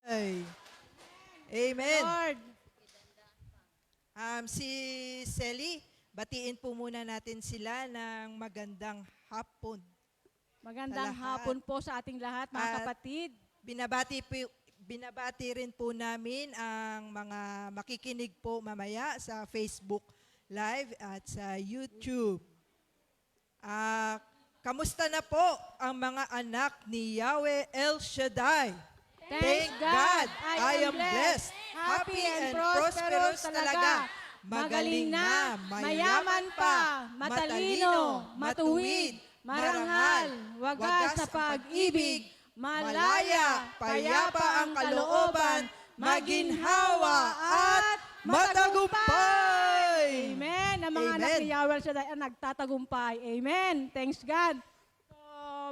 Ay. Amen. Lord. Si Selly, batiin po muna natin sila ng magandang hapon. Magandang Sa lahat. hapon po sa ating lahat, mga At kapatid. Binabati rin po namin ang mga makikinig po mamaya sa Facebook Live at sa YouTube. Kamusta na po ang mga anak ni Yahweh El Shaddai? Thank God, I am blessed, happy and prosperous talaga. Magaling na, mayaman pa, matalino, matuwid, marangal, wagas sa pag-ibig, malaya, payapa ang kalooban, maginhawa at matagumpay. Amen. Ang mga anak ni Yahweh Shaddai ang nagtatagumpay. Amen. Thanks God. So,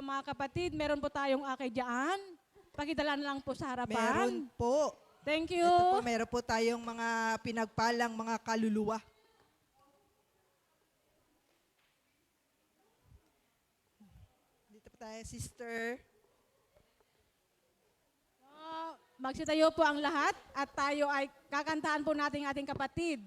mga kapatid, meron po tayong dyan. Pakidalan lang po sa harapan. Meron po. Thank you. Ito po, meron po tayong mga pinagpalang mga kaluluwa. Dito po tayo, sister. Magsitayo po ang lahat at tayo ay kakantahan po natin ating kapatid.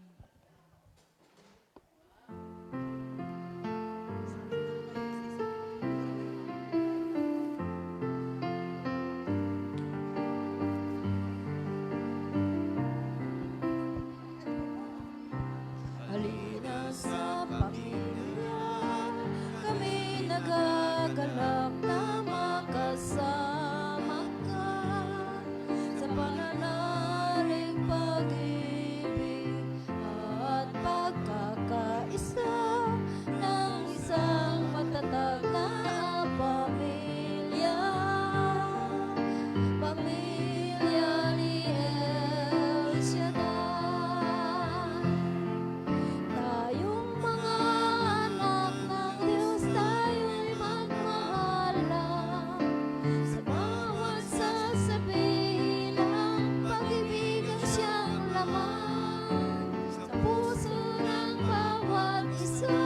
Halina sa pamilya, kami nagagalak na makasama ka sa pananalig pag-ibig at pagkakaisa ng isang matatag na pamilya. Pamilya ni El Shaddai. Tayong mga anak ng Diyos, tayo'y magmahalan. Sa bawat sasabihin ng pag-ibig ang siyang laman. Sa puso ng bawat isa,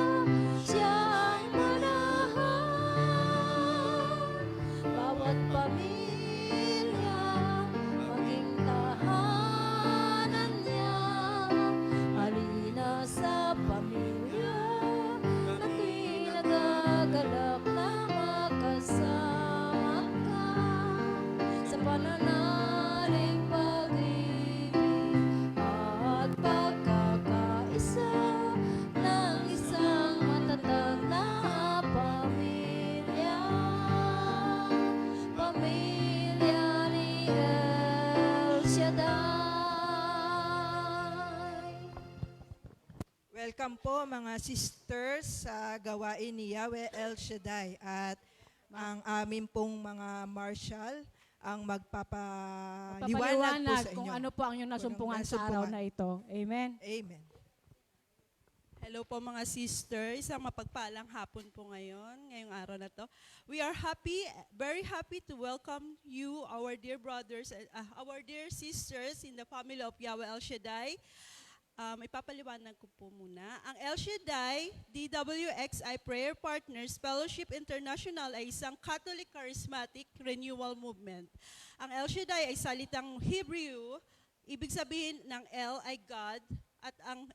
siya ang manahan. Bawat pamilya, maging tahanan niya. Halina sa pamilya, ako'y nagagalak na makasama ka sa pananalig pag-ibig at pagkakaisa ng isang matatag na pamilya. Pamilya ni El Shaddai. Welcome po mga sisters sa gawain ni Yahweh El Shaddai at ang amin pong mga marshal ang magpapaliwanag po Papaliwanag sa kung inyo. ano po ang inyong nasumpungan sa araw na ito. Amen. Amen. Hello po mga sisters, isang mapagpalang hapon po ngayong araw na to. We are happy, very happy to welcome you, our dear brothers, our dear sisters in the family of Yahweh El Shaddai. Ipapaliwanag ko po muna. Ang El Shaddai, DWXI Prayer Partners Fellowship International ay isang Catholic Charismatic Renewal Movement. Ang El Shaddai ay salitang Hebrew, ibig sabihin ng El ay God, at ang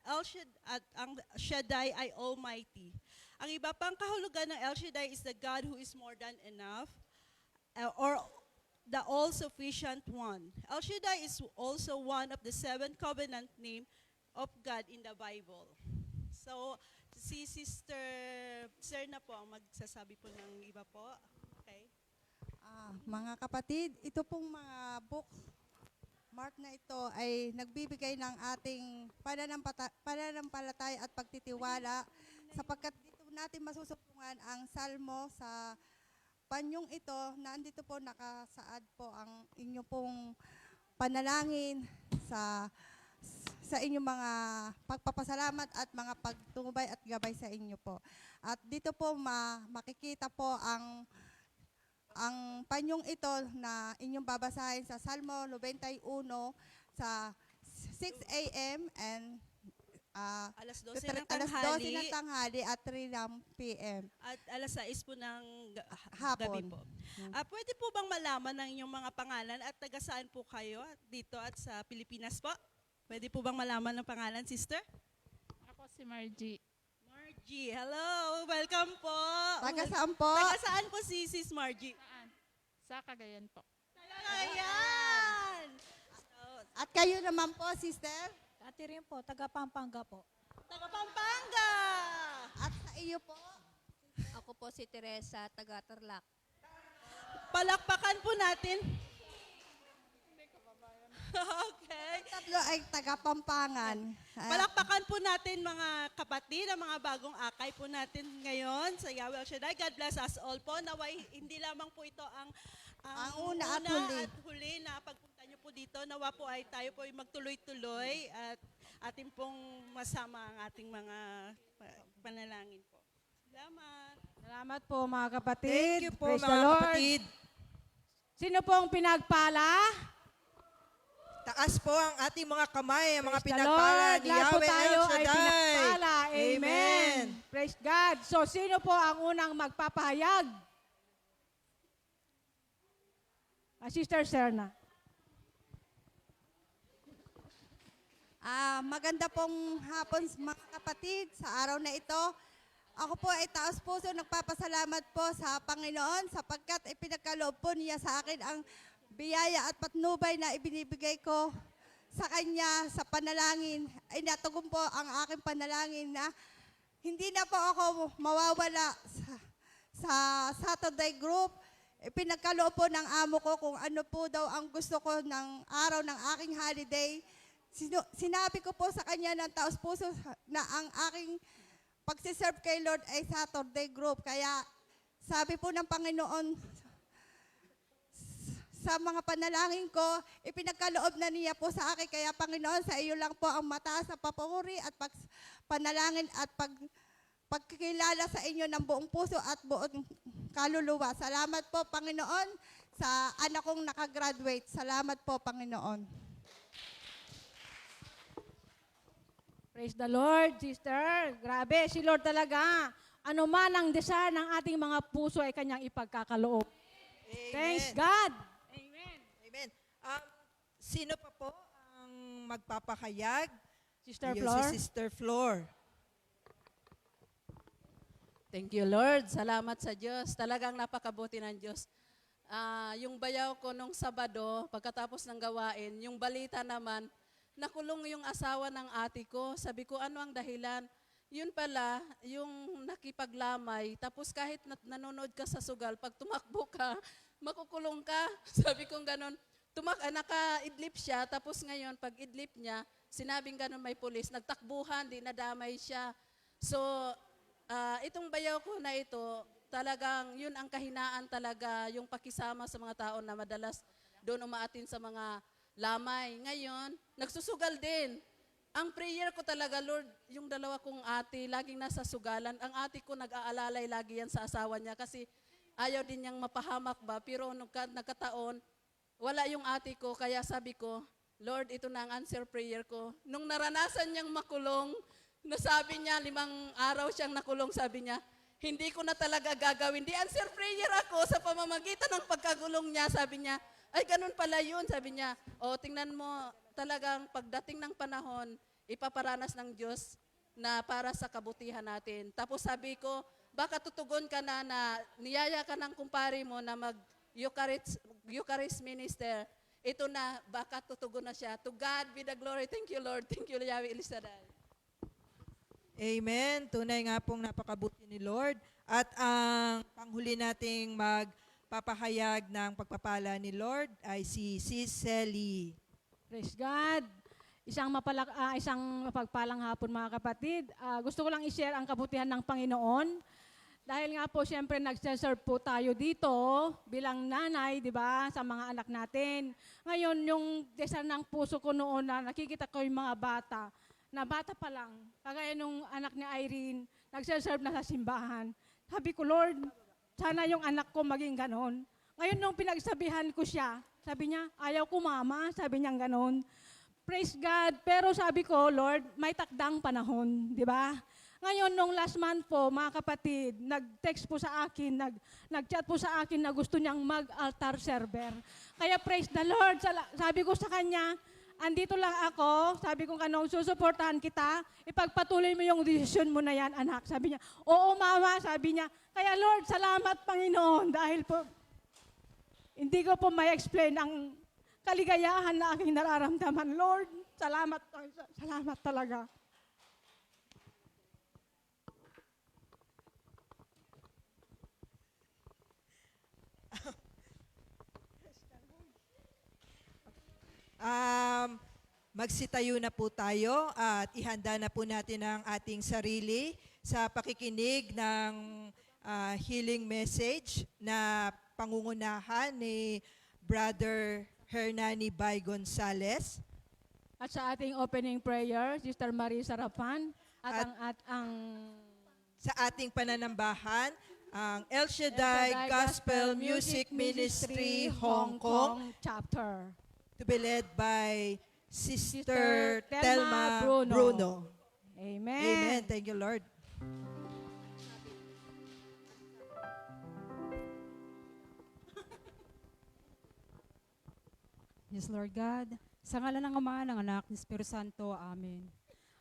Shaddai ay Almighty. Ang iba pang kahulugan ng El Shaddai is the God who is more than enough, or the all-sufficient one. El Shaddai is also one of the 7 covenant name of God in the Bible. So, si Sir na po ang magsasabi po ng iba po. Okay. Mga kapatid, ito pong mga book mark na ito ay nagbibigay ng ating pananampalataya at pagtitiwala sapagkat dito natin masusupungan ang salmo sa panyong ito na andito po nakasaad po ang inyo pong panalangin sa inyong mga pagpapasalamat at mga pagtungubay at gabay sa inyo po. At dito po makikita po ang panyong ito na inyong babasahin sa Salmo 91 sa 6 a.m. and Alas 12 ng alas 12 ng tanghali tanghali at 3 ng p.m. at alas 6 po ng gabi Hapon. po. Pwede po bang malaman ng inyong mga pangalan at taga saan po kayo dito at sa Pilipinas po? Pwede po bang malaman ng pangalan, sister? Ako si Margie. Margie, hello! Welcome po! Taga saan po? Taga saan po si Sis Margie? Saan? Sa Cagayan po. Ayan! At kayo naman po, sister? Ate rin po, taga Pampanga po. Taga Pampanga! At sa iyo po? Ako po si Teresa, taga Tarlac. Palakpakan po natin. Okay. Tatlo ay taga Pampangan. Palakpakan po natin mga kapatid, ang mga bagong akay po natin ngayon sa Yahweh El Shaddai. God bless us all po. Naway, hindi lamang po ito ang una at huli na pagpunta nyo po dito. Nawa po ay tayo po ay magtuloy-tuloy at ating pong masama ang ating mga panalangin po. Salamat. Salamat po mga kapatid. Thank you po Praise the mga Lord. kapatid. Sino po ang pinagpala? Taas po ang ating mga kamay, ang mga Praise the pinagpala Lord. ni Lahat po Yahweh tayo El ay Shaddai. pinagpala. Amen. Praise God. So, sino po ang unang magpapahayag? Sister Serna. Maganda pong hapon mga kapatid sa araw na ito. Ako po ay taos puso nagpapasalamat po sa Panginoon sapagkat ipinagkaloob po niya sa akin ang biyaya at patnubay na ibinibigay ko sa Kanya sa panalangin. Ay natugon po ang aking panalangin na hindi na po ako mawawala sa Saturday group. Ipinagkaloob po ng amo ko kung ano po daw ang gusto ko ng araw ng aking holiday. Sinabi ko po sa kanya ng taos puso na ang aking pagsiserve kay Lord ay Saturday group. Kaya sabi po ng Panginoon, sa mga panalangin ko, ipinagkaloob na niya po sa akin. Kaya Panginoon, sa iyo lang po ang mataas na papuri at panalangin at pagkikilala sa inyo ng buong puso at buong kaluluwa. Salamat po, Panginoon, sa anak kong nakagraduate. Salamat po, Panginoon. Praise the Lord, sister. Grabe, si Lord talaga. Ano man ang desire ng ating mga puso ay kanyang ipagkakaloob. Amen. Thanks God. Amen. Amen. Sino pa po ang magpapahayag? Sister Ayun, Flor. Si Sister Flor. Thank you, Lord. Salamat sa Diyos. Talagang napakabuti ng Diyos. Yung bayaw ko nung Sabado, pagkatapos ng gawain, yung balita naman, nakulong yung asawa ng ate ko. Sabi ko, ano ang dahilan? Yun pala, yung nakipaglamay. Tapos kahit nanonood ka sa sugal, pag tumakbo ka, makukulong ka. Sabi ko ganon. Naka-idlip siya. Tapos ngayon, pag idlip niya, sinabing ganon may pulis. Nagtakbuhan, di nadamay siya. So, itong bayaw ko na ito, talagang yun ang kahinaan talaga, yung pakisama sa mga tao na madalas doon umaatin sa mga lamay. Ngayon, nagsusugal din. Ang prayer ko talaga, Lord, yung dalawa kong ate, laging nasa sugalan. Ang ate ko nag-aalalay lagi yan sa asawa niya kasi ayaw din niyang mapahamak ba. Pero nung nagkataon, wala yung ate ko, kaya sabi ko, Lord, ito na ang answer prayer ko. Nung naranasan niyang makulong, nasabi niya, 5 araw siyang nakulong, sabi niya, hindi ko na talaga gagawin. Di answer prayer ako sa pamamagitan ng pagkagulong niya, sabi niya, ay, ganun pala yun, sabi niya. O, tingnan mo, talagang pagdating ng panahon, ipaparanas ng Diyos na para sa kabutihan natin. Tapos sabi ko, baka tutugon ka na niyaya ka ng kumpare mo na mag-Eucharist minister. Ito na, baka tutugon na siya. To God be the glory. Thank you, Lord. Thank you, Yahweh El Shaddai. Amen. Tunay nga pong napakabuti ni Lord. At ang panghuli nating magpapahayag ng pagpapala ni Lord ay si Sis Sally. Praise God. Isang mapagpalang hapon mga kapatid. Gusto ko lang i-share ang kabutihan ng Panginoon. Dahil nga po siyempre nag-serve po tayo dito bilang nanay, di ba, sa mga anak natin. Ngayon, yung desire ng puso ko noon na nakikita ko yung mga bata, na bata pa lang, kagaya nung anak ni Irene, nagserve na sa simbahan. Sabi ko, Lord, sana yung anak ko maging ganon. Ngayon nung pinagsabihan ko siya, sabi niya, ayaw ko mama, sabi niya ganon. Praise God, pero sabi ko, Lord, may takdang panahon, di ba? Ngayon, nung last month po, mga kapatid, nag-text po sa akin, nag-chat po sa akin na gusto niyang mag-altar server. Kaya praise the Lord. Sabi ko sa kanya, andito lang ako. Sabi ko kanong susuportahan kita. Ipagpatuloy mo yung desisyon mo na yan, anak. Sabi niya, oo mama, sabi niya. Kaya Lord, salamat Panginoon. Dahil po, hindi ko po may-explain ang kaligayahan na aking nararamdaman. Lord, salamat talaga. Magsitayo na po tayo at ihanda na po natin ang ating sarili sa pakikinig ng healing message na pangungunahan ni Brother Hernani Bay Gonzales. At sa ating opening prayer, Sister Marie Sarapan, at ang Sa ating pananambahan, ang El Shaddai Gospel Music Ministry Hong Kong, chapter. to be led by Sister Sister Telma Telma Bruno. Amen. Amen. Thank you, Lord. Yes, Lord God. Sa ngalan ng Ama, ng Anak, ng Espiritu Santo. Amen.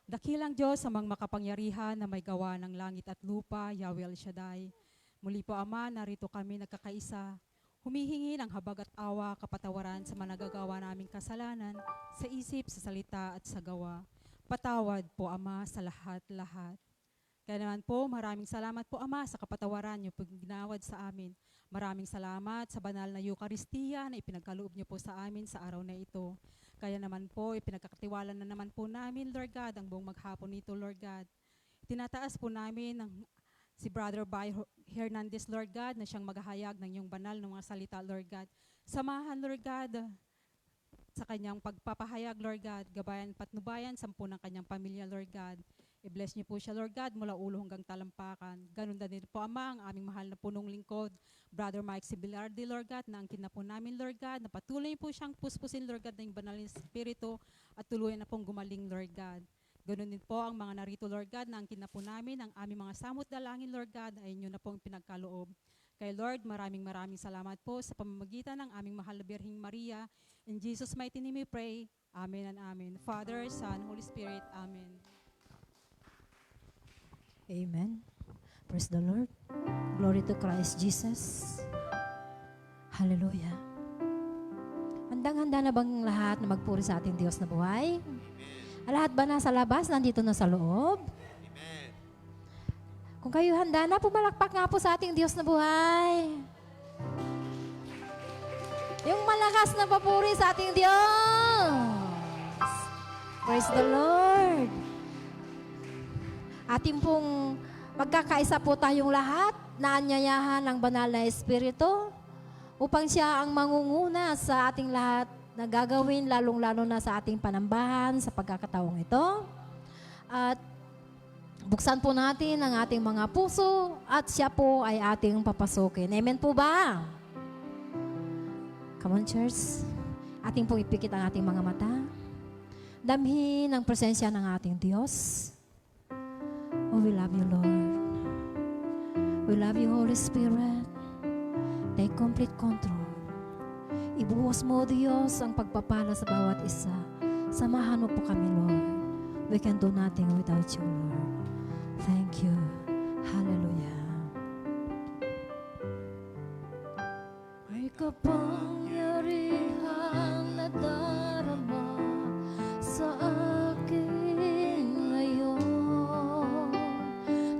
Dakilang Diyos, amang makapangyarihan na may gawa ng langit at lupa, Yahweh El Shaddai. Muli po, Ama, narito kami nagkakaisa. Humihingi ng habag at awa, kapatawaran sa managagawa naming kasalanan, sa isip, sa salita at sa gawa. Patawad po, Ama, sa lahat-lahat. Kaya naman po, maraming salamat po, Ama, sa kapatawaran niyo pag ginawad sa amin. Maraming salamat sa banal na Eucharistia na ipinagkaloob niyo po sa amin sa araw na ito. Kaya naman po, ipinagkakatiwala na naman po namin, Lord God, ang buong maghapon nito, Lord God. Tinataas po namin si Brother Bay Hernandez, Lord God, na siyang maghahayag ng iyong banal ng mga salita, Lord God. Samahan, Lord God, sa kanyang pagpapahayag, Lord God, gabayan patnubayan, sampu ng kanyang pamilya, Lord God. I-bless niyo po siya, Lord God, mula ulo hanggang talampakan. Ganun din po, Ama, ang aming mahal na punong lingkod, Brother Mike Sibilardi, Lord God, na angkin na po namin, Lord God, na patuloy po siyang puspusin, Lord God, ng banal na Espiritu at tuluyan na pong gumaling, Lord God. Ganun din po ang mga narito, Lord God, na angkin na po namin, ang aming mga samot dalangin, Lord God, ay inyo na pong pinagkaloob. Kay Lord, maraming salamat po sa pamamagitan ng aming mahal na Birheng Maria. In Jesus' mighty name we pray. Amen and amen. Father, Son, Holy Spirit. Amen. Amen. Praise the Lord. Glory to Christ Jesus. Hallelujah. Handang-handa na bang lahat na magpuri sa ating Diyos na buhay? Lahat ba nasa labas, nandito na sa loob? Amen. Kung kayo handa na, pumalakpak nga po sa ating Diyos na buhay. Yung malakas na papuri sa ating Diyos. Praise the Lord. Ating pong magkakaisa po tayong lahat na anyayahan ng banal na Espiritu upang siya ang mangunguna sa ating lahat na gagawin, lalong-lalo na sa ating panambahan sa pagkakataong ito. At buksan po natin ang ating mga puso at siya po ay ating papasukin. Amen po ba? Come on, church. Ating pong ipikit ang ating mga mata. Damhin ang presensya ng ating Diyos. Oh, we love you, Lord. We love you, Holy Spirit. Take complete control. Ibuhos mo, Diyos, ang pagpapala sa bawat isa. Samahan mo po kami, Lord. We can do nothing without you, Lord. Thank you. Hallelujah. May kapangyarihan na darama sa akin ngayon.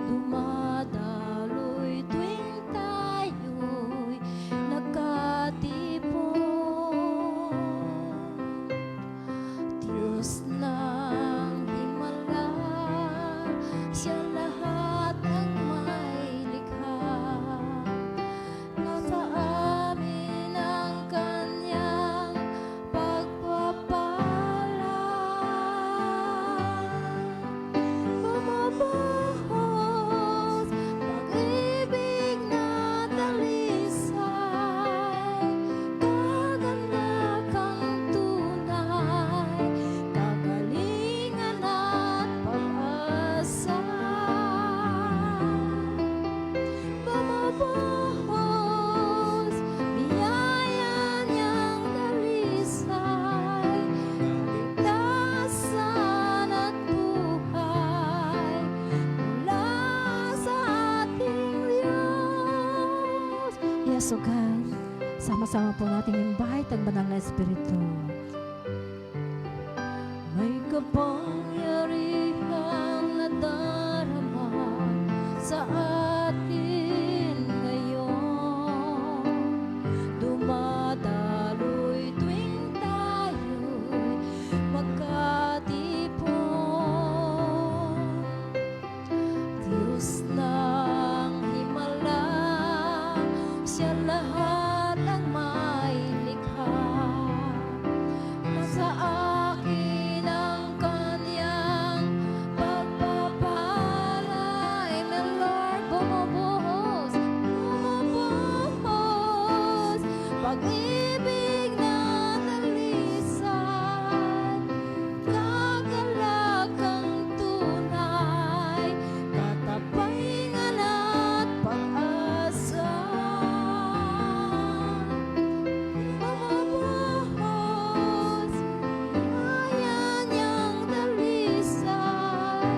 Dumadaloy tuwing tayo'y nagkatipon. Diyos ng himala, siya lahat ng may likha. Nasa amin ang Jesus, O God. Sama-sama po natin invite ang banal na Espiritu. May kapangyarihan na darama sa atin ngayon. Dumadaloy tuwing tayo'y magkatipon. Diyos ng himala, siya lahat ang may likha. Sa akin ang kanyang pagpapala. Amen, Lord. Bumubuhos, bumubuhos, pag-ibig na nalisan, kagalakang tunay, katapangan at pag-asa. Bumubuhos, ayan niyang dalisay,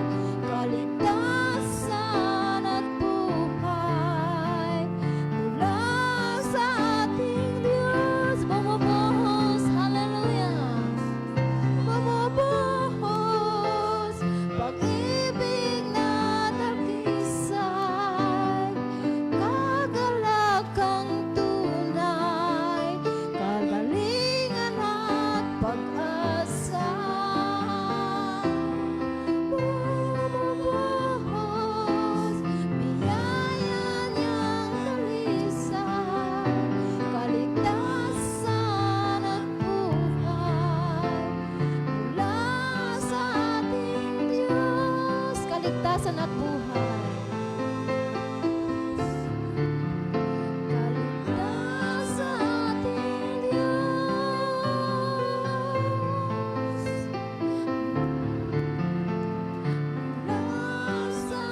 kaligtasan at buhay mula sa ating Diyos. Bumubuhos, hallelujah. Bumubuhos, pag-ibig na nagkisay, kagalakang tunay, kagalingan at pag-asa. Bumubuhos, biyaya niyang dalisay, kaligtasan at buhay mula sa ating Diyos. Kaligtasan at buhay. Kaligtasan sa ating Diyos. Mula sa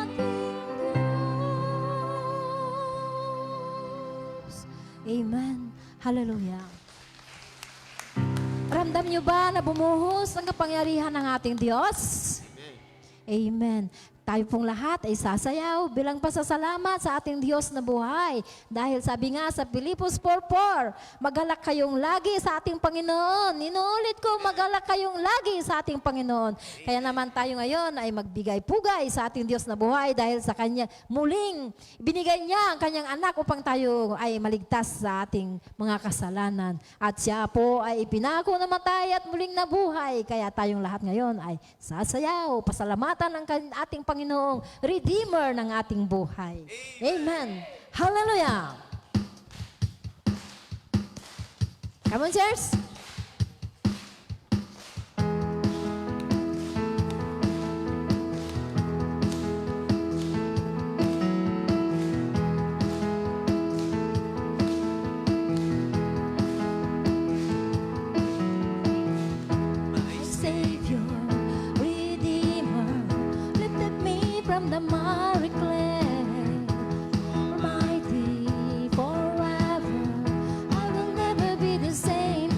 ating Diyos. Amen. Hallelujah. Ramdam niyo ba na bumuhos ang kapangyarihan ng ating Diyos? Amen. Tayo pong lahat ay sasayaw bilang pasasalamat sa ating Diyos na buhay. Dahil sabi nga sa Pilipos 4:4, magalak kayong lagi sa ating Panginoon. Inuulit ko, magalak kayong lagi sa ating Panginoon. Kaya naman tayo ngayon ay magbigay-pugay sa ating Diyos na buhay dahil sa Kanya muling binigay niya ang Kanyang anak upang tayo ay maligtas sa ating mga kasalanan. At siya po ay ipinako na matay at muling nabuhay. Kaya tayong lahat ngayon ay sasayaw, pasalamatan ang ating Panginoong Redeemer ng ating buhay. Amen. Hallelujah. Come on, church. Savior, Redeemer, lifted me from the miry clay, mighty forever. I will never be the same.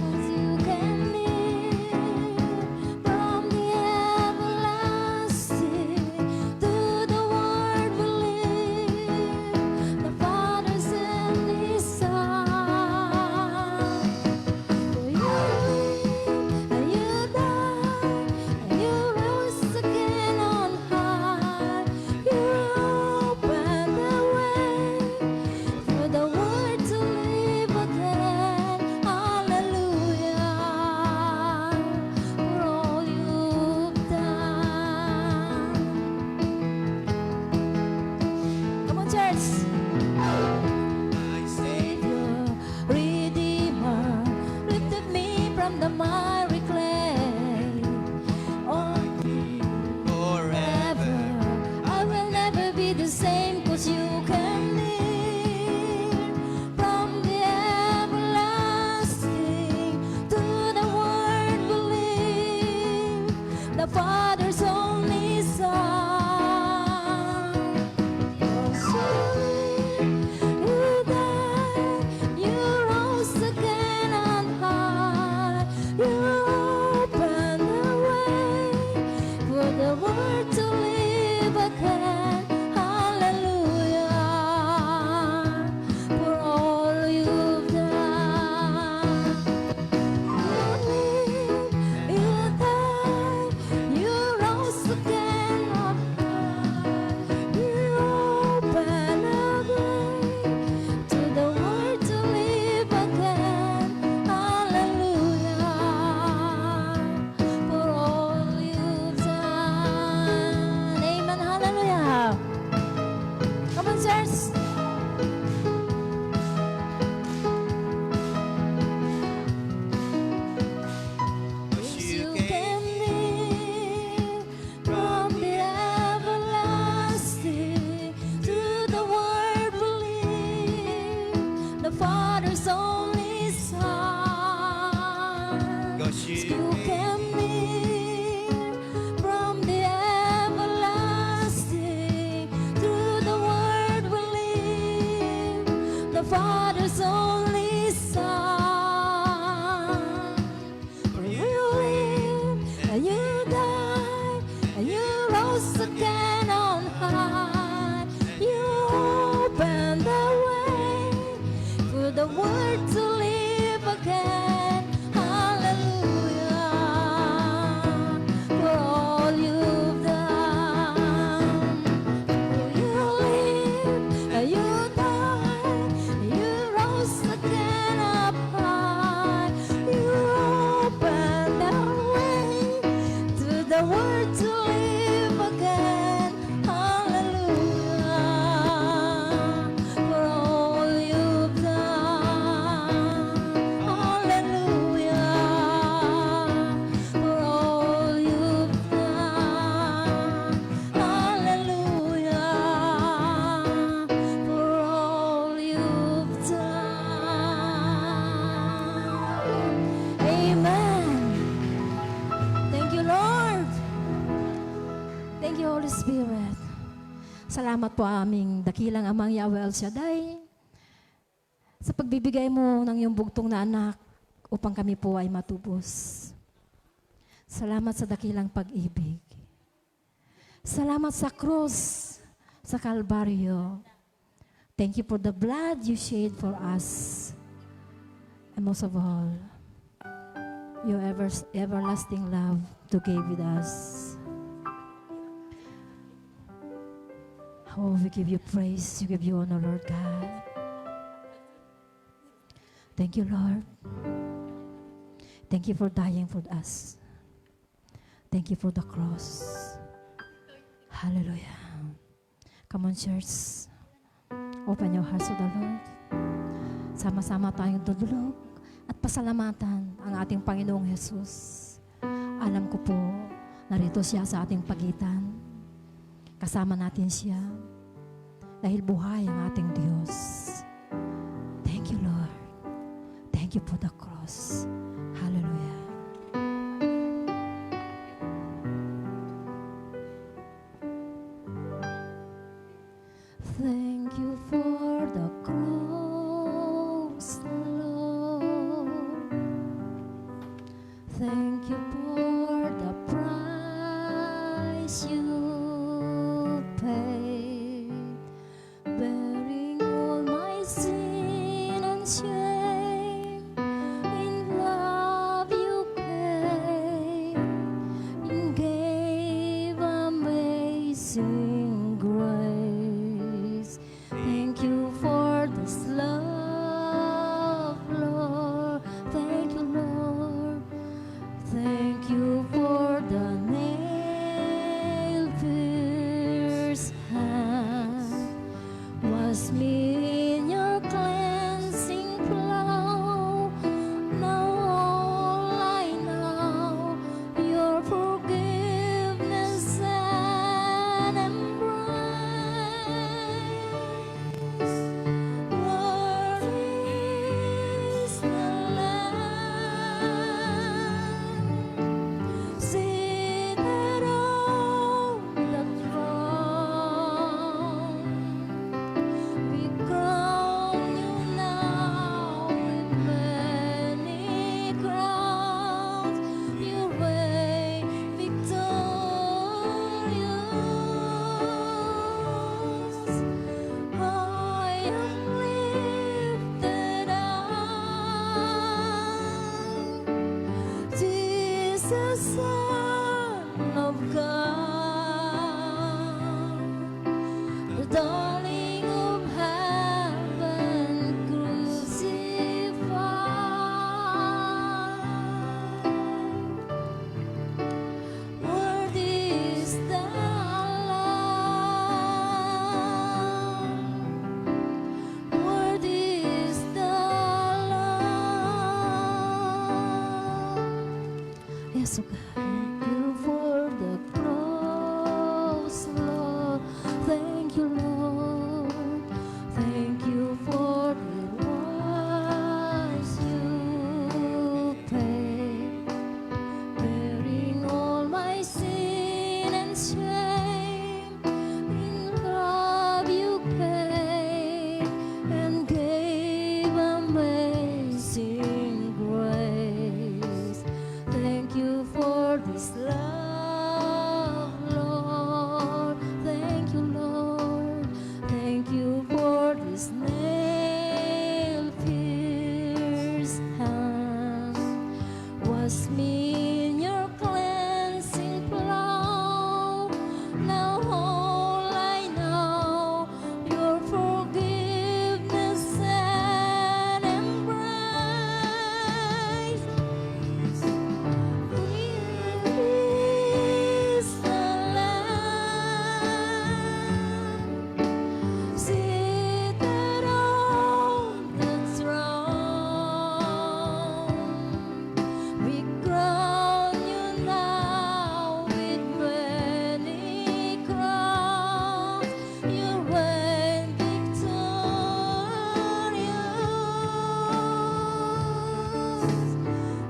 Father's only Son. You came near from the everlasting. Through the Word we live, the Father's only Son. For you live and you died and you rose again on high. You opened the way for the Word to live again. Hallelujah for all you've done. For you live and you died and you rose again up high. You opened the way to the Word to live again. Hallelujah for all you've done. Hallelujah for all you've done. Hallelujah for all you've done. Amen. Thank you, Lord. Thank you, Holy Spirit. Salamat po aming dakilang amang Yahweh El Shaddai sa pagbibigay mo ng iyong bugtong na anak upang kami po ay matubos. Salamat sa dakilang pag-ibig. Salamat sa krus, sa Kalbaryo. Thank you for the blood you shed for us. And most of all, your everlasting love to give with us. Oh, we give you praise, we give you honor, Lord God. Thank you, Lord. Thank you for dying for us. Thank you for the cross. Hallelujah. Come on, church. Open your hearts to the Lord. Sama-sama tayong tutulog at pasalamatan ang ating Panginoong Jesus. Alam ko po, narito siya sa ating pagitan. Kasama natin siya dahil buhay ang ating Diyos. Thank you, Lord. Thank you for the cross. Hallelujah. Thank you for the cross, Lord. Thank you for the price you paid, bearing all my sin and shame. In love you came and gave amazing grace. Thank you for this love, Lord. Thank you, Lord. Thank you for the nail-pierced hand. Was me in your cleansing plow. Now all I know, your forgiveness and embrace. Worthy is the Lamb seated on the throne. We crown you now with many crowns. You reign victorious. I am lifted up, Jesus, Son of God, the darling of heaven crucified. Worthy is the Lamb. Worthy is the Lamb. Yes, oh God. Thank you for the cross, Lord. Thank you, Lord. Thank you for the amazing grace. Thank you for this love, Lord. Thank you, Lord. Thank you for this nail-pierced hand. Was me in your cleansing flow. Now all I know, your forgiveness and embrace. Here is the Lamb seated on the throne. We crown you now with many crowns. You reign victorious.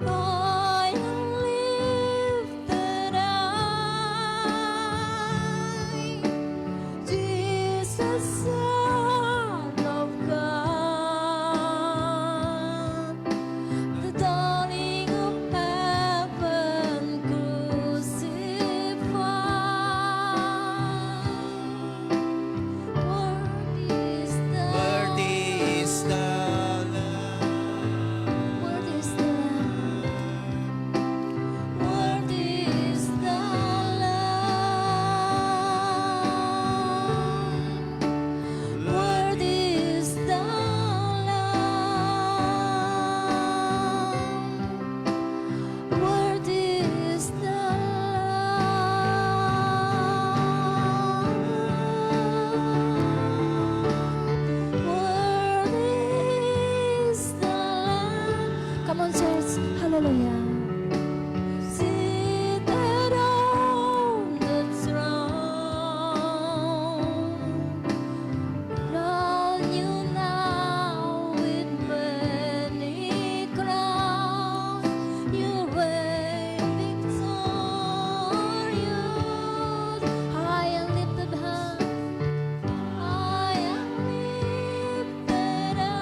I am lifted high, Jesus, Son of God, the dawning of heaven crucified. Worthy is the Worthy is the Lamb. Worthy is the Lamb. Worthy is the Lamb. Worthy is the Lamb. Worthy is the Lamb. Come on, church. Hallelujah. Seated on the throne, crown you now with many crowns. You reign victorious. High and lifted high, I am lifted up.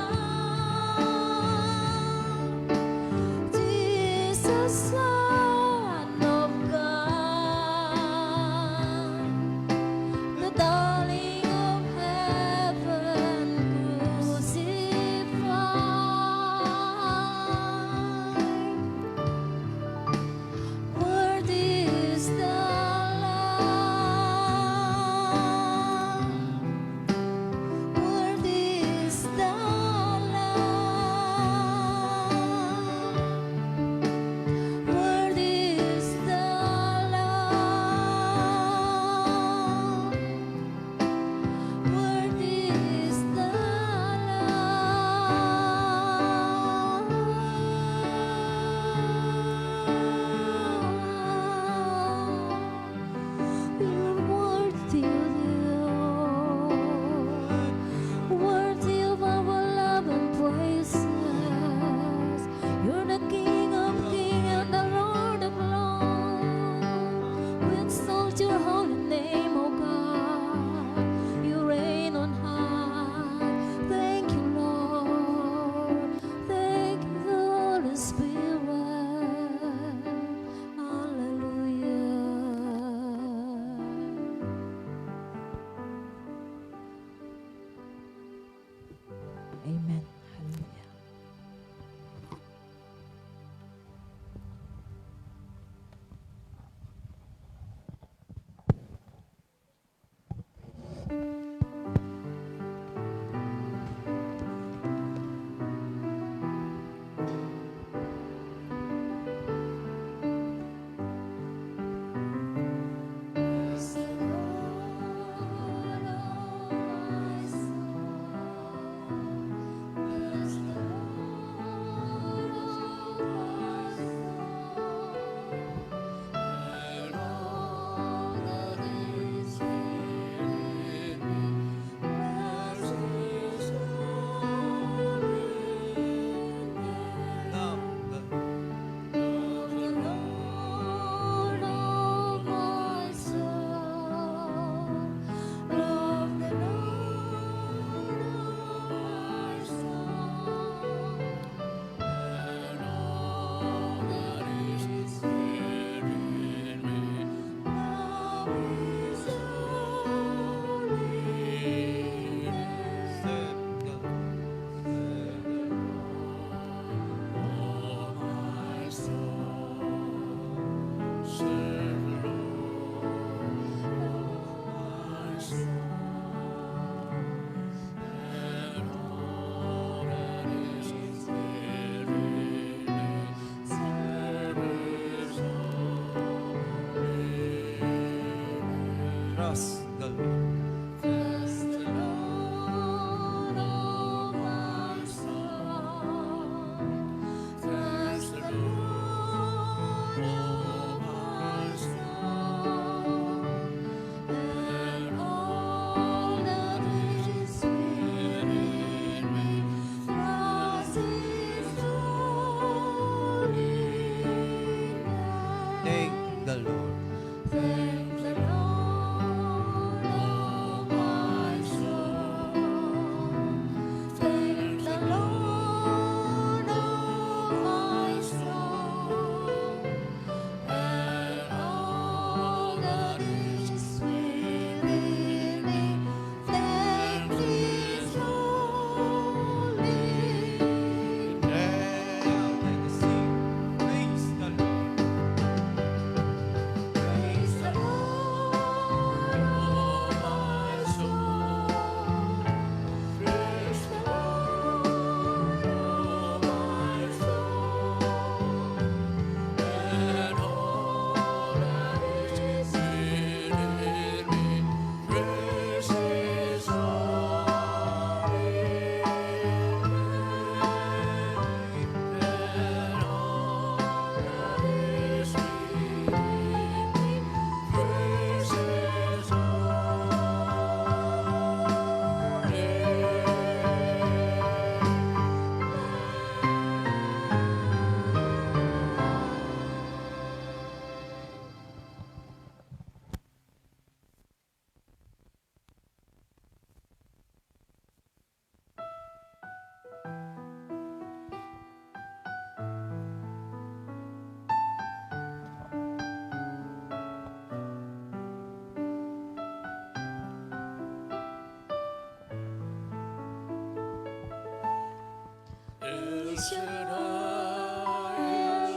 El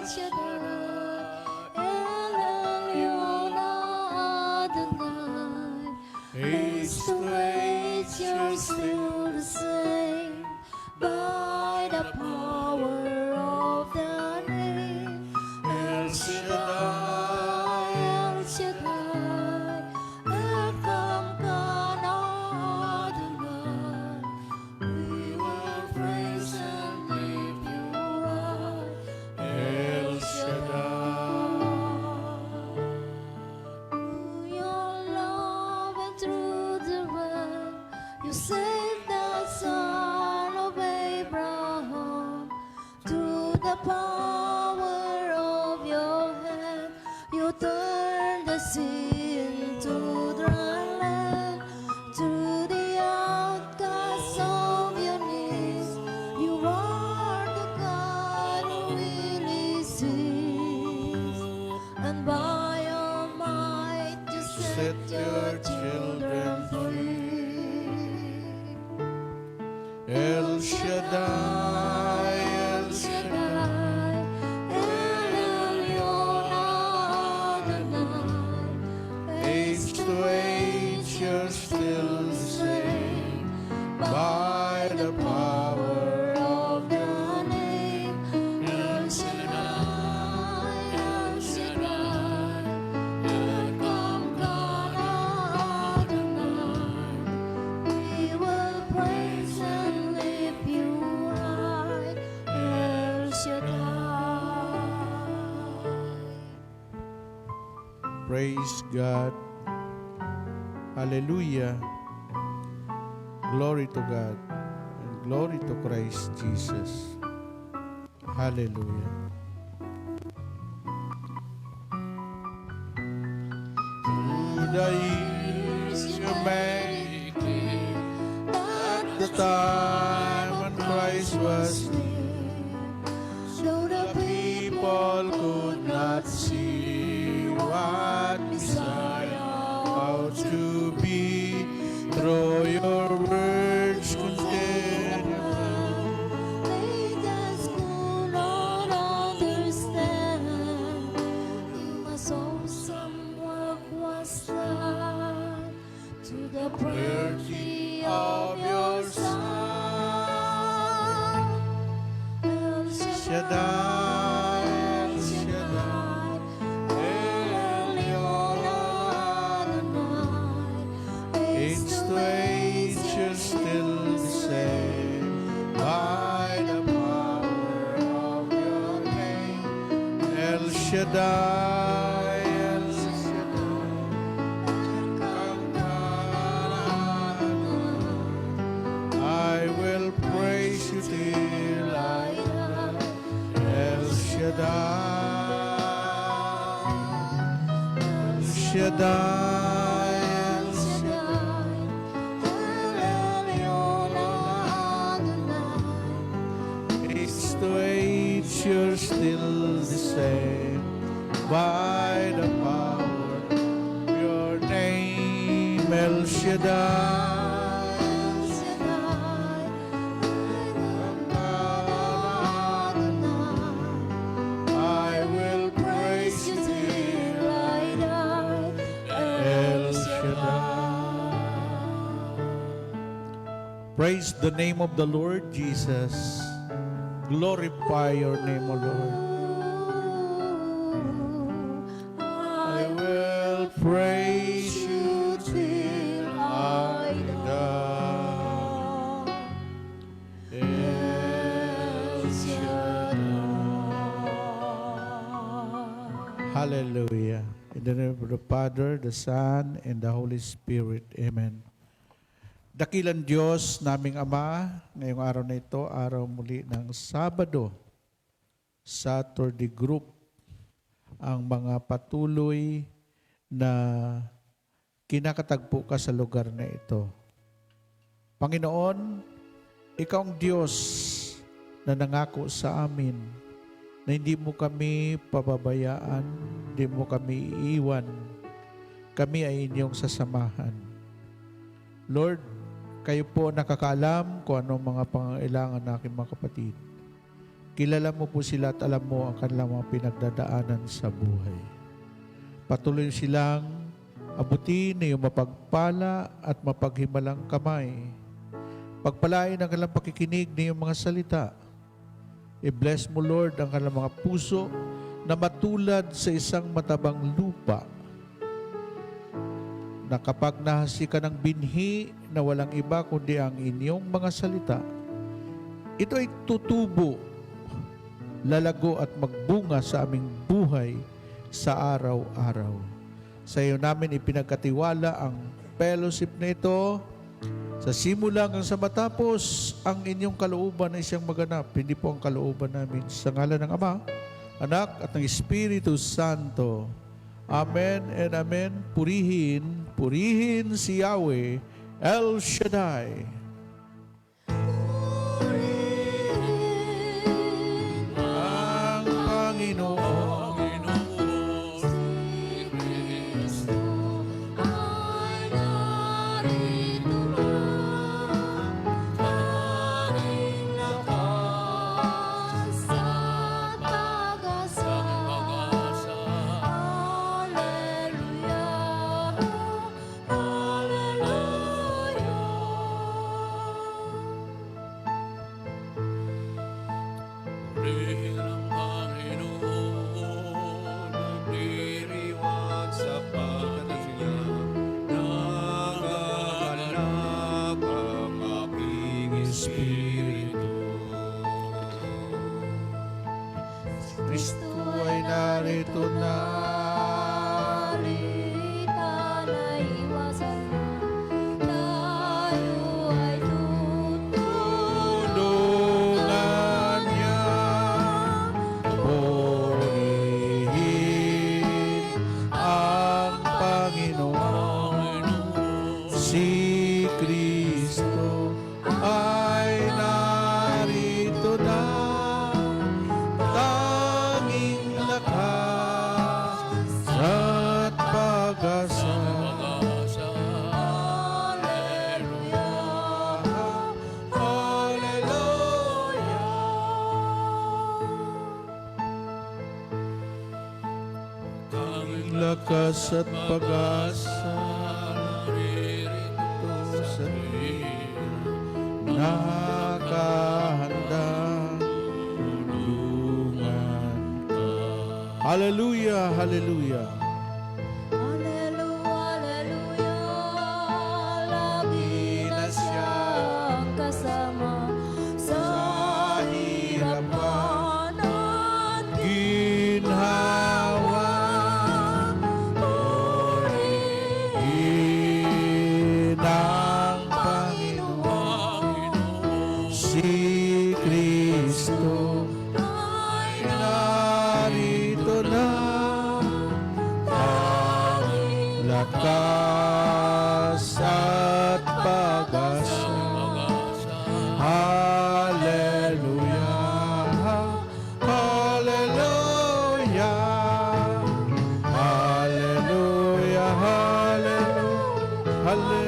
Shaddai, El Elyon Adonai. Age to age, you're still the same. By the power of the name, El Shaddai, El Shaddai, Elkamkana Adonai. We will praise and lift you high, El Shaddai. Through your love and through the well, you saved the son of Abraham. Through the power of your hand, you turned the sea into dry land. Through the outcasts of your knees, you are the God who really sees. And by your might, you set your children free. El Shaddai, El Shaddai, El Elyon Adonai. age to age, you're still the same. By the power of the name, El Shaddai, El Shaddai, Elkamkana Adonai. We will praise and lift you high, El Shaddai. Praise God. Hallelujah. Glory to God. And glory to Christ Jesus. Hallelujah. Through the years you make it, at the time when Christ was Though the people could not see what Messiah ought to be, through your words continue. They just could not understand. As awesome work was done to the birthday of your Son. El Shaddai, El Shaddai, El Elyon Adonai. age to age, you're still the same. By the power of your name, El Shaddai, El Shaddai. I will praise you till I die. El Shaddai, El Shaddai, El Shaddai. Age to age, you're still the same. By the power of your name, El Shaddai. I will praise you till I die, El Shaddai. Praise the name of the Lord Jesus. Glorify your name, O Lord. I will praise you till I die. El Shaddai. Hallelujah. In the name of the Father, the Son, and the Holy Spirit. Amen. Dakilang Diyos, naming Ama, ngayong araw na ito, araw muli ng Sabado, Saturday group, ang mga patuloy na kinakatagpo ka sa lugar na ito. Panginoon, Ikaw ang Diyos na nangako sa amin na hindi mo kami pababayaan, hindi mo kami iiwan. Kami ay inyong sasamahan. Lord, kayo po nakakaalam kung anong mga pangailangan ng aking mga kapatid. Kilala mo po sila at alam mo ang kanilang mga pinagdadaanan sa buhay. Patuloy silang abutin na iyong mapagpala at mapaghimalang kamay. Pagpalain ang kanilang pakikinig na iyong mga salita. I-bless mo, Lord, ang kanilang mga puso na matulad sa isang matabang lupa, na kapag nahasi ka ng binhi na walang iba kundi ang inyong mga salita, ito ay tutubo, lalago at magbunga sa aming buhay sa araw-araw. Sa iyo namin ipinagkatiwala ang fellowship na ito, sa simula hanggang sa matapos, ang inyong kalooban ay siyang maganap, hindi po ang kalooban namin. Sa ngalan ng Ama, Anak at ng Espiritu Santo. Amen and amen. Purihin, purihin si Yahweh El Shaddai. Ang Panginoon. Kristo ay narito na. Tulungan niya, purihin ang Panginoon. Si Kristo ay narito na. Tanging lakas at pag-asa. Tanging lakas at pag-asa narito sa nakahanda. Hallelujah, hallelujah. Lagi na siyang kasama sa hirapan at ginhawa. Purihin ang Panginoon. Si Kristo ay narito na. Tanging lakas at pag-asa. Hallelujah, hallelujah, hallelujah, hallelujah, hallelujah. Hallelujah, hallelujah,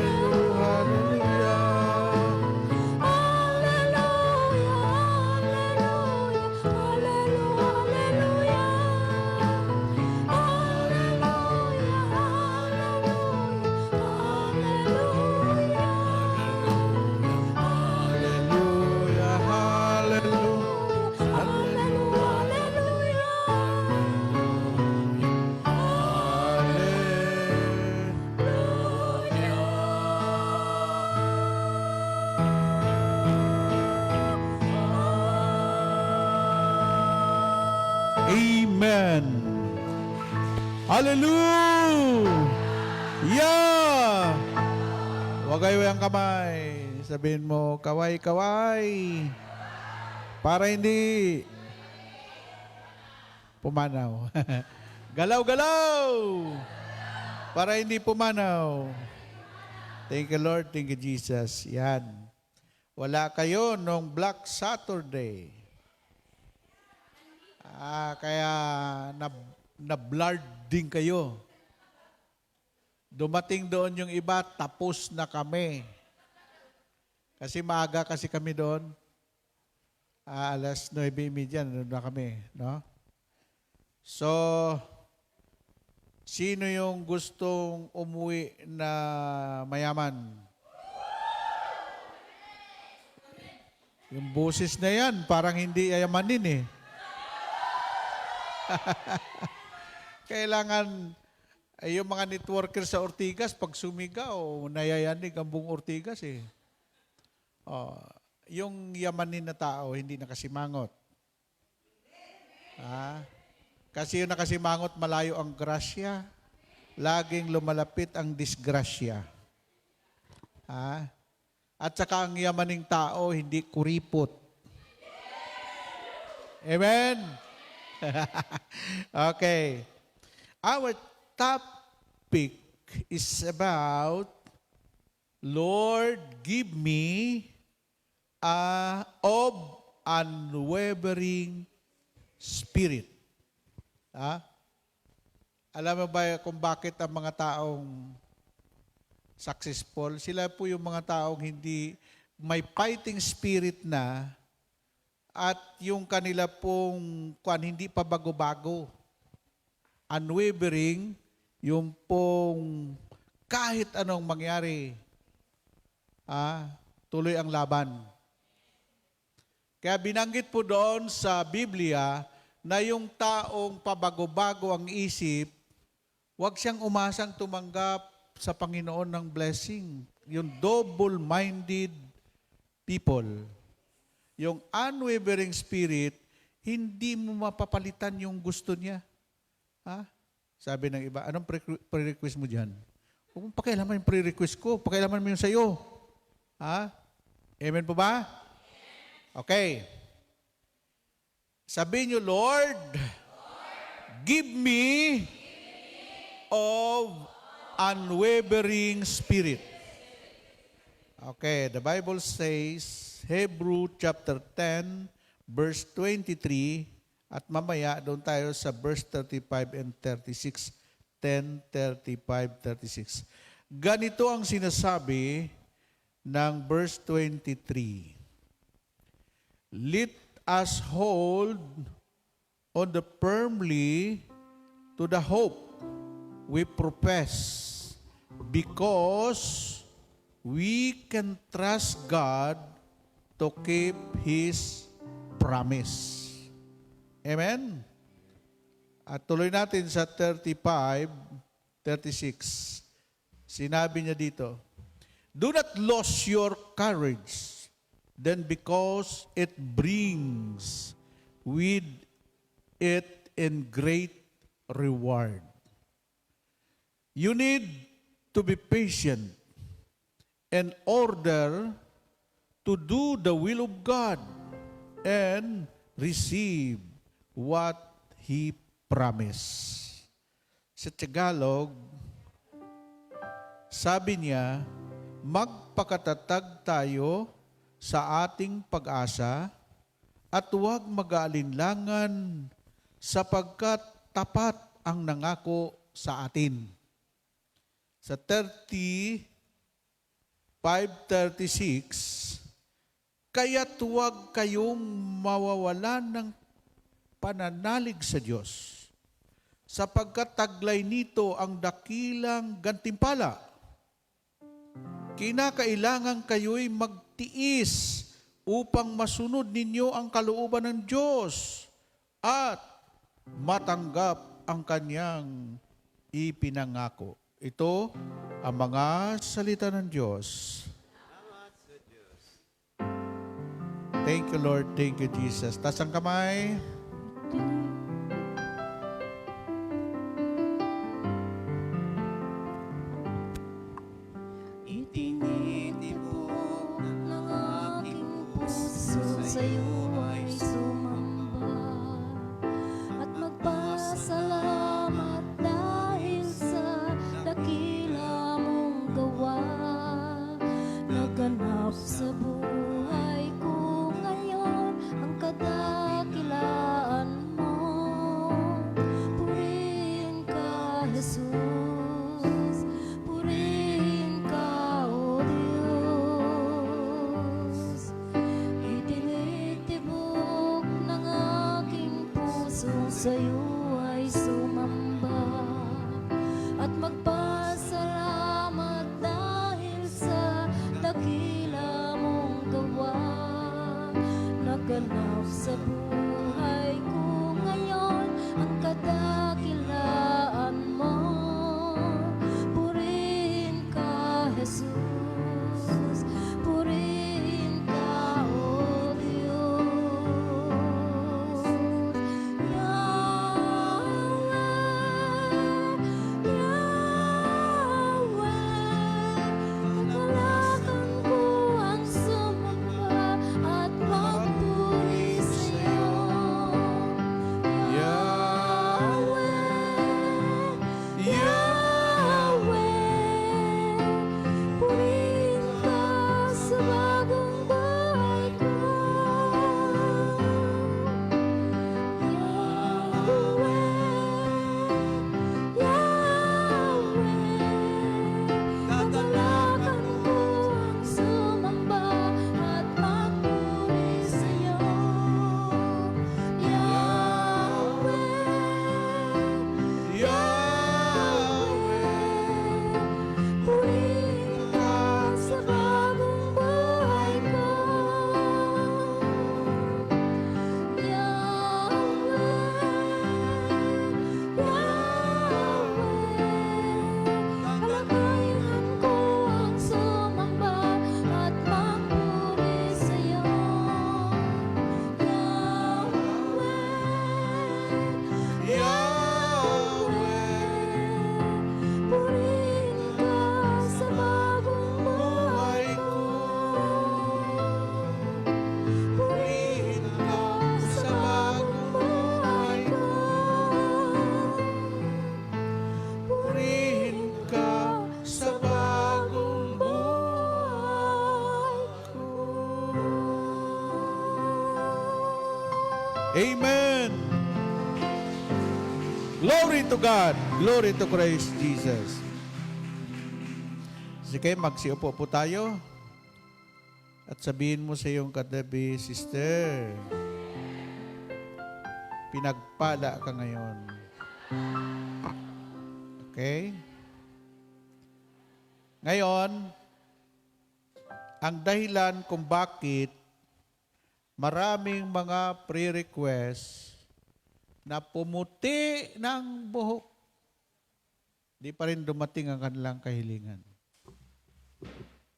Amen. Hallelujah! Huwag kayo ang kamay. Sabihin mo, kaway, kaway. Para hindi pumanaw. Galaw, galaw! Para hindi pumanaw. Thank you, Lord. Thank you, Jesus. Yan. Wala kayo nung Black Saturday. Kaya na-blurred din kayo. Dumating doon yung iba, tapos na kami. Kasi maaga kasi kami doon. Alas 9:30, nandun na kami, no? So, sino yung gustong umuwi na mayaman? Yung boses na yan, parang hindi yayamanin eh. Kailangan, yung mga networker sa Ortigas, pag sumigaw, nayayanig ang buong Ortigas eh. Oh, yung yamanin na tao, hindi nakasimangot. Kasi yung nakasimangot, malayo ang grasya. Laging lumalapit ang disgrasya. At saka ang yamaning tao, hindi kuripot. Amen? Okay. Our topic is about, Lord, give me of unwavering spirit. Alam mo ba kung bakit ang mga taong successful? Sila po yung mga taong hindi may fighting spirit na at yung kanila pong hindi pa bago-bago. Unwavering, yung pong kahit anong mangyari, tuloy ang laban. Kaya binanggit po doon sa Biblia na yung taong pabago-bago ang isip, huwag siyang umasang tumanggap sa Panginoon ng blessing. Yung double-minded people. Yung unwavering spirit, hindi mo mapapalitan yung gusto niya. Sabi ng iba, anong pre-request mo dyan? Huwag mong pakialaman yung pre-request ko. Pakialaman mo yung sa'yo. Amen po ba? Okay. Sabihin niyo, Lord, give me of unwavering spirit. Okay, the Bible says, Hebrew chapter 10, verse 23, at mamaya doon tayo sa verse 35 and 36, 10, 35, 36. Ganito ang sinasabi ng verse 23. Let us hold on the firmly to the hope we profess, because we can trust God to keep His promise. Amen? At tuloy natin sa 35, 36. Sinabi niya dito, do not lose your courage, then because it brings with it in great reward. You need to be patient in order to do the will of God and receive what He promised. Sa Tagalog, sabi niya, magpakatatag tayo sa ating pag-asa at huwag mag-aalinlangan sapagkat tapat ang nangako sa atin. Sa 35:36, kaya't huwag kayong mawawalan ng pananalig sa Diyos, sapagkat taglay nito ang dakilang gantimpala. Kinakailangan kayo'y magtiis upang masunod ninyo ang kalooban ng Diyos at matanggap ang kanyang ipinangako. Ito ang mga salita ng Diyos. Thank you, Lord. Thank you, Jesus. Taas ang kamay. Itinitibok ng aking puso sa'yo ay sumamba at magpasalamat dahil sa dakila mong gawa. Naganap sa buhay ko ngayon ang kadakilaan mo. sa'yo ay sumamba at magpasalamat dahil sa dakila mong gawa naganap sa buhay ko ngayon ang kadakilaan mo. Purihin ka, Jesus, purihin ka, O Diyos. Kakalakan ko ang sumamba at magpuri sa'yo. Yahweh, purihin ka sa bagong buhay ko. Kakalakan ko ang sumamba at magpuri sa'yo. Purihin ka sa bagong buhay ko. Kalagayan ko ang sumamba at magpuri sa'yo. Purihin ka sa bagong buhay ko. Purihin ka sa bagong buhay ko. Purihin ka sa bagong buhay ko. Amen. Glory to God. Glory to Christ Jesus. Sige, magsiupo po tayo. At sabihin mo sa iyong katabi, sister, pinagpala ka ngayon. Okay? Ngayon, ang dahilan kung bakit maraming mga pre-request na pumuti ng buhok, di pa rin dumating ang kanilang kahilingan.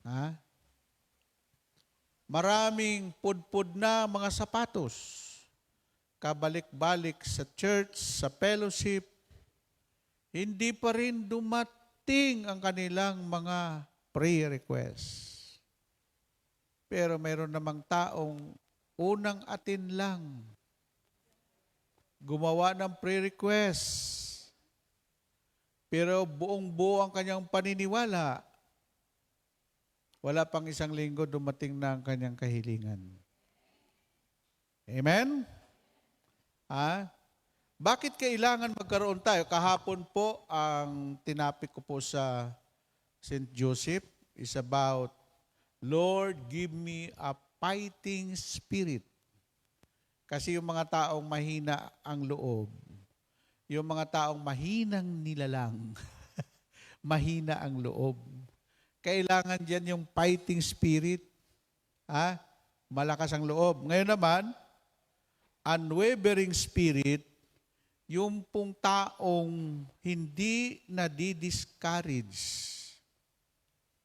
Ha? Maraming pudpud na mga sapatos, kabalik-balik sa church, sa fellowship, hindi pa rin dumating ang kanilang mga prayer requests. Pero mayroon namang taong unang atin lang gumawa ng prayer request. Pero buong-buo ang kanyang paniniwala. Wala pang isang linggo dumating na ang kanyang kahilingan. Amen? Bakit kailangan magkaroon tayo? Kahapon po, ang tinapik ko po sa St. Joseph is about, Lord, give me a fighting spirit. Kasi yung mga taong mahina ang loob, yung mga taong mahinang nilalang, mahina ang loob. Kailangan dyan yung fighting spirit. Malakas ang loob. Ngayon naman, unwavering spirit, yung pong taong hindi nadi-discourage.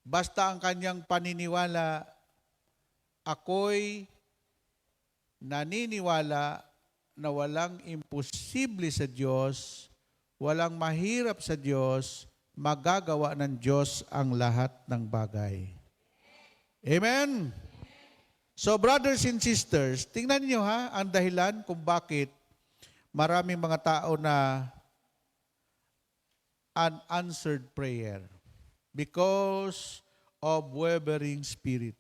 Basta ang kanyang paniniwala, ako'y naniniwala na walang imposible sa Diyos, walang mahirap sa Diyos, magagawa ng Diyos ang lahat ng bagay. Amen? So brothers and sisters, tingnan niyo ang dahilan kung bakit maraming mga tao na unanswered prayer. Because of wavering spirit.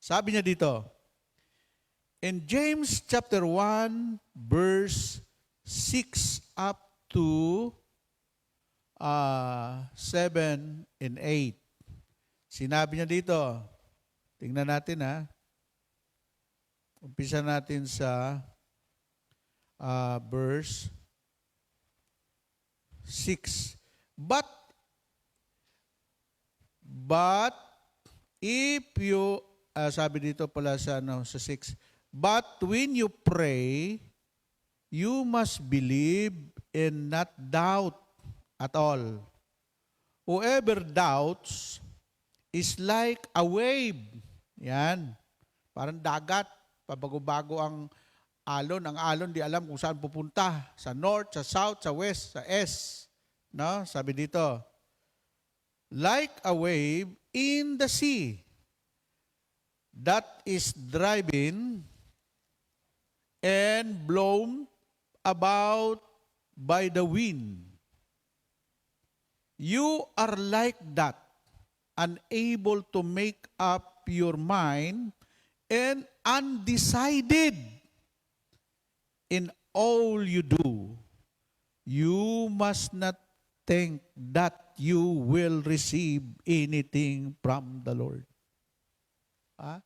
Sabi niya dito, in James chapter 1, verse 6 up to 7 and 8. Sinabi niya dito, tingnan natin Umpisa natin sa verse 6. But if you, sabi dito pala sa 6, but when you pray, you must believe and not doubt at all. Whoever doubts is like a wave. Yan. Parang dagat. Pabago-bago ang alon. Ang alon, di alam kung saan pupunta. Sa north, sa south, sa west, sa east. No? Sabi dito, like a wave in the sea that is driving and blown about by the wind. You are like that, unable to make up your mind and undecided in all you do. You must not think that you will receive anything from the Lord. Ha?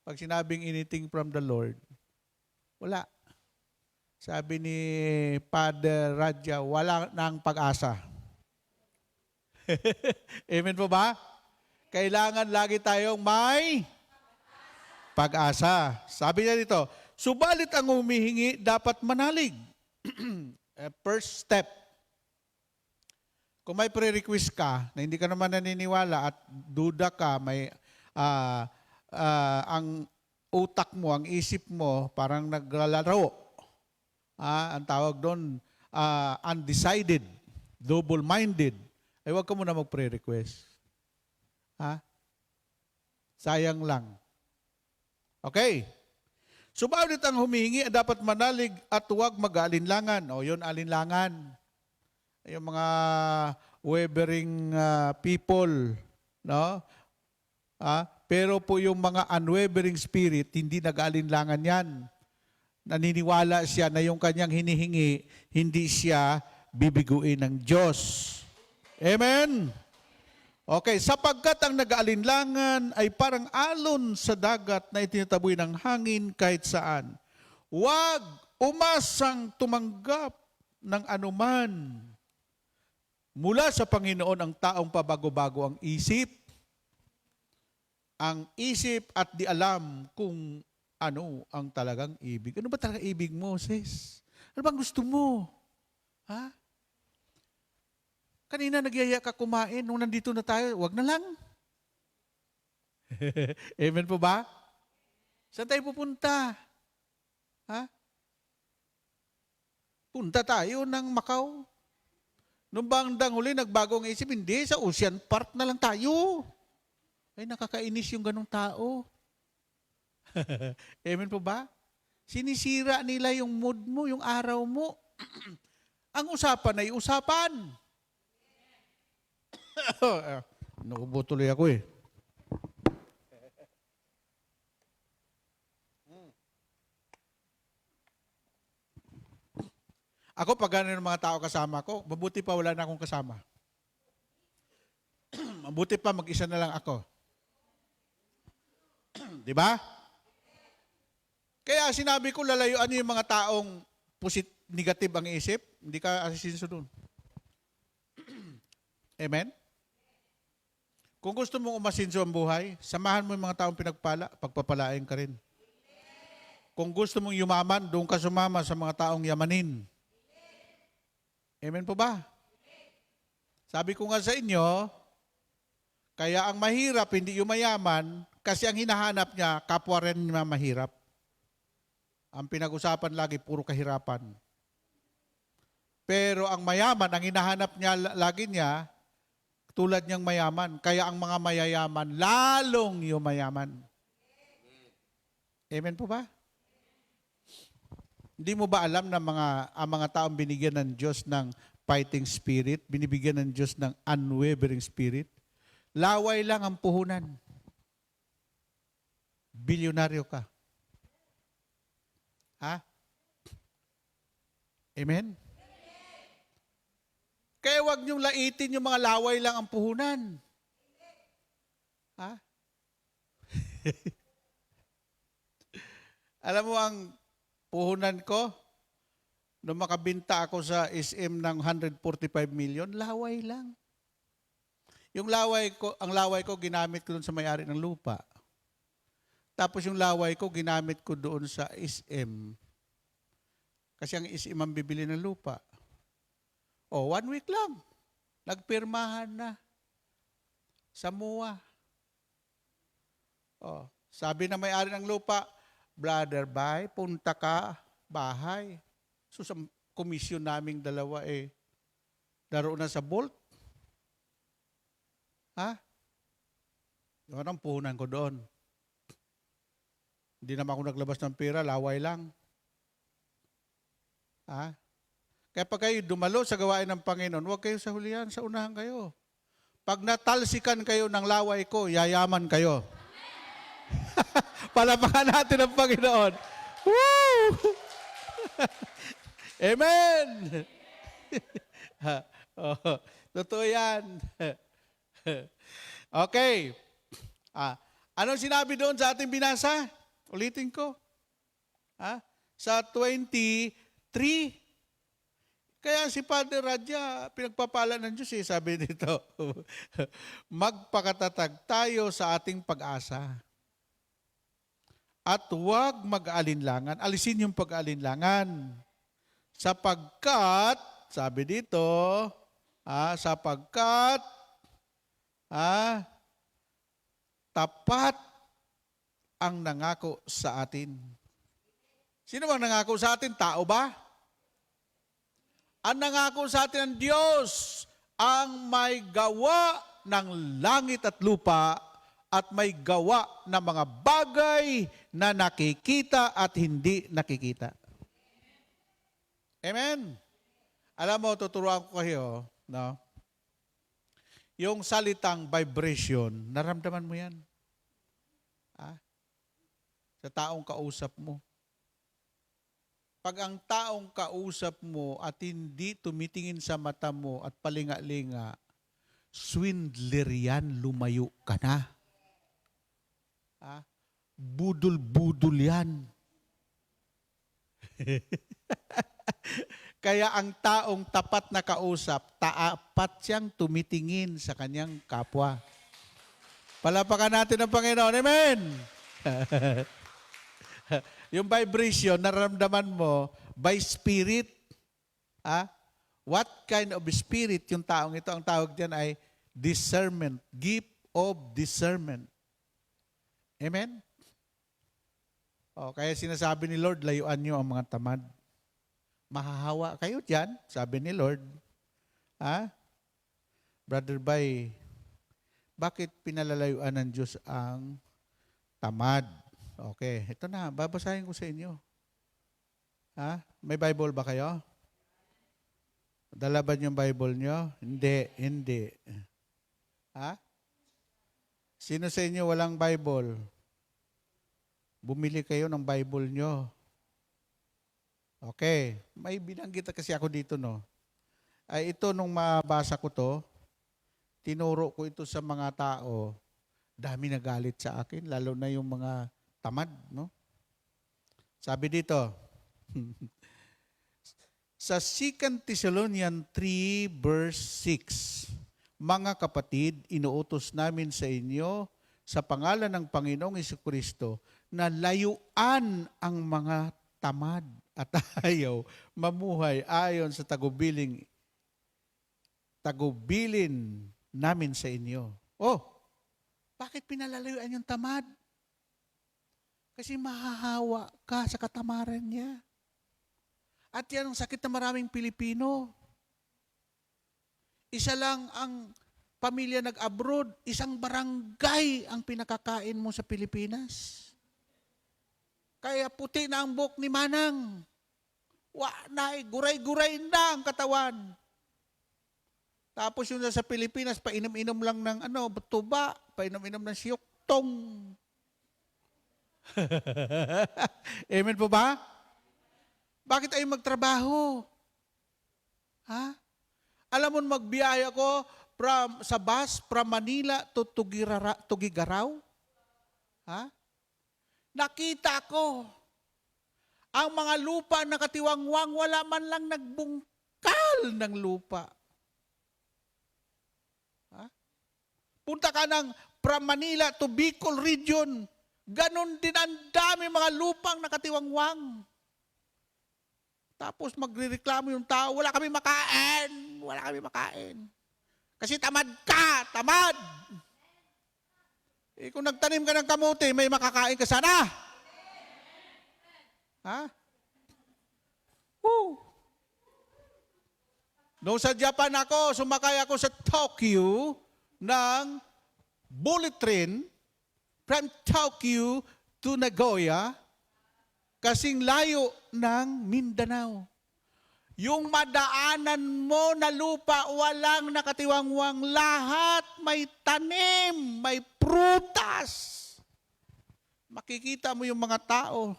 Pag sinabing anything from the Lord, wala. Sabi ni Father Radja, wala nang pag-asa. Amen po ba? Kailangan lagi tayong may pag-asa. Sabi niya dito, subalit ang humihingi dapat manalig. First step. Kung may pre-request ka na hindi ka naman naniniwala at duda ka, may ang utak mo, ang isip mo, parang naglalaro. Ang tawag doon, undecided, double-minded. Ay huwag ka muna mag-pre-request. Sayang lang. Okay. Subalit ang humihingi dapat manalig at huwag mag-alinlangan. O yun, alinlangan. Yung mga wavering people, no? Pero po yung mga unwavering spirit, hindi nag-alinlangan yan. Naniniwala siya na yung kanyang hinihingi, hindi siya bibiguin ng Diyos. Amen? Okay, sapagkat ang nag-aalinlangan ay parang alon sa dagat na itinataboy ng hangin kahit saan. Huwag umasang tumanggap ng anuman. Mula sa Panginoon ang taong pabago-bago ang isip at di alam kung ano ang talagang ibig. Ano ba talaga ibig mo, sis? Ano bang gusto mo? Ha? Kanina nagyaya ka kumain, nung nandito na tayo, wag na lang. Amen po ba? Saan tayo pupunta? Ha? Punta tayo ng Macau. Nung bandang huli, nagbagong isip, hindi, sa Ocean Park na lang tayo. Ay, nakakainis yung ganong tao. Amen po ba? Sinisira nila yung mood mo, yung araw mo. Ang usapan ay usapan. Nakubo tuloy ako eh. Ako, pag gano'n ng mga tao kasama ko, mabuti pa wala na akong kasama. Mabuti pa mag-isa na lang ako. Di ba? Kaya sinabi ko, lalayuan niyo yung mga taong negative ang isip, hindi ka asisinso doon. Amen? Kung gusto mong umasinso ang buhay, samahan mo yung mga taong pinagpala, pagpapalain ka rin. Kung gusto mong yumaman, doon ka sumama sa mga taong yamanin. Amen po ba? Sabi ko nga sa inyo, kaya ang mahirap hindi yung mayaman, kasi ang hinahanap niya, kapwa rin niya mahirap. Ang pinag-usapan lagi, puro kahirapan. Pero ang mayaman, ang hinahanap niya lagi niya, tulad niyang mayaman. Kaya ang mga mayayaman, lalong yumayaman. Amen po ba? Hindi mo ba alam na ang mga taong binigyan ng Diyos ng fighting spirit, binibigyan ng Diyos ng unwavering spirit, laway lang ang puhunan. Bilyonaryo ka. Ha? Amen? Kaya huwag niyong laitin yung mga laway lang ang puhunan. Ha? Alam mo ang puhunan ko, nung makabinta ako sa SM ng 145 million, laway lang. Yung ang laway ko, ginamit ko doon sa may-ari ng lupa. Tapos yung laway ko, ginamit ko doon sa SM. Kasi ang SM ang bibili ng lupa. O, 1 week lang. Nagpirmahan na. Sa MUA. O, sabi na may-ari ng lupa, Brother Bay, punta ka, bahay. So, sa komisyon naming dalawa laro na sa Bolt. Ha? Yun ang puhunan ko doon. Hindi naman ako naglabas ng pera, laway lang. Ha? Kaya pag kayo dumalo sa gawain ng Panginoon, huwag kayo sa hulihan, sa unahan kayo. Pag natalsikan kayo ng laway ko, yayaman kayo. Palapakan natin ang Panginoon. Woo! Amen! Oh, totoo yan. Okay. Anong sinabi doon sa ating binasa? Ulitin ko. Sa 23, kaya si Father Radya, pinagpapala ng Diyos sabi dito, magpakatatag tayo sa ating pag-asa. At huwag mag-alinlangan. Alisin yung pag-alinlangan. Sapagkat, sabi dito, sapagkat, tapat ang nangako sa atin. Sino bang nangako sa atin? Tao ba? Ang nangako sa atin ng Diyos, ang may gawa ng langit at lupa at may gawa ng mga bagay na nakikita at hindi nakikita. Amen? Alam mo, tuturuan ko kayo, no? Yung salitang vibration, naramdaman mo yan? Sa taong kausap mo. Pag ang taong kausap mo at hindi tumitingin sa mata mo at palinga-linga, swindler yan, lumayo ka na. Budol-budol yan. Kaya ang taong tapat na kausap, tapat siyang tumitingin sa kanyang kapwa. Palapakan natin ang Panginoon. Amen! Yung vibration, nararamdaman mo by spirit. What kind of spirit yung taong ito? Ang tawag diyan ay discernment. Gift of discernment. Amen? Kaya sinasabi ni Lord, layuan niyo ang mga tamad. Mahahawa kayo dyan, sabi ni Lord. Brother Bay, bakit pinalalayuan ng Diyos ang tamad? Okay, ito na, babasahin ko sa inyo. May Bible ba kayo? Dala ba yung Bible nyo? Hindi. Sino sa inyo walang Bible? Bumili kayo ng Bible nyo. Okay, may binanggit kasi ako dito, no? Ito, nung mabasa ko to, tinuro ko ito sa mga tao, dami nagalit sa akin, lalo na yung mga tamad, no? Sabi dito, sa 2 Thessalonians 3 verse 6, mga kapatid, inuutos namin sa inyo sa pangalan ng Panginoong Jesucristo na layuan ang mga tamad at ayaw mamuhay ayon sa tagubilin namin sa inyo. Bakit pinalalayuan yung tamad? Kasi mahahawa ka sa katamaran niya. At yan ang sakit ng maraming Pilipino. Isa lang ang pamilya nag-abroad, isang barangay ang pinakakain mo sa Pilipinas. Kaya puti na ang buhok ni Manang. Guray-guray na ang katawan. Tapos yung sa Pilipinas, painom-inom lang ng tuba, painom-inom ng siyuktong. Amen po ba? Bakit ay magtrabaho? Alam mo, magbiyaya ko sa bus from Manila to Tugigaraw. Nakita ko Ang mga lupa na katiwangwang, wala man lang nagbungkal ng lupa. Ha? Punta ka ng from Manila to Bicol region, ganon din ang dami mga lupang nakatiwangwang. Tapos magrereklamo yung tao, wala kami makain. Wala kami makain. Kasi tamad ka, tamad. Eh, kung nagtanim ka ng kamuti, may makakain ka sana. Ha? Woo! Noong sa Japan ako, sumakay ako sa Tokyo ng bullet train from Tokyo to Nagoya, kasing layo ng Mindanao. Yung madaanan mo na lupa, walang nakatiwangwang, lahat may tanim, may prutas. Makikita mo yung mga tao,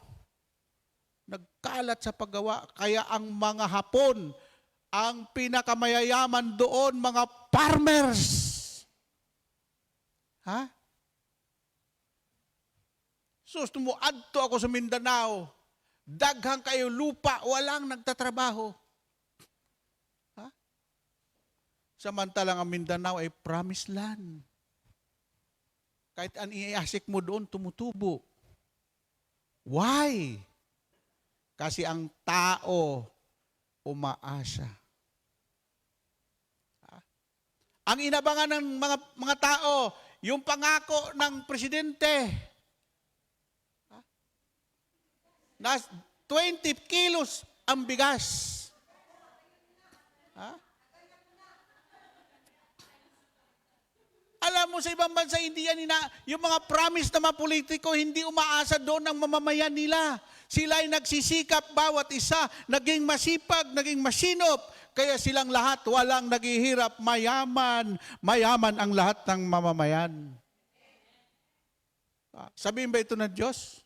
nagkalat sa paggawa. Kaya ang mga Hapon, ang pinakamayayaman doon, mga farmers. Ha? Sus, tumuadto ako sa Mindanao. Daghang kayo lupa, walang nagtatrabaho. Ha? Samantalang ang Mindanao ay promised land. Kahit ang iasik mo doon, tumutubo. Why? Kasi ang tao umaasa. Ha? Ang inabangan ng mga tao, yung pangako ng presidente, na 20 kilos ang bigas. Ha? Alam mo sa ibang bansa, hindi yan yung mga promise na mga politiko, hindi umaasa doon ang mamamayan nila. Sila ay nagsisikap, bawat isa, naging masipag, naging masinop. Kaya silang lahat, walang naghihirap, mayaman. Mayaman ang lahat ng mamamayan. Sabihin ba ito ng Diyos?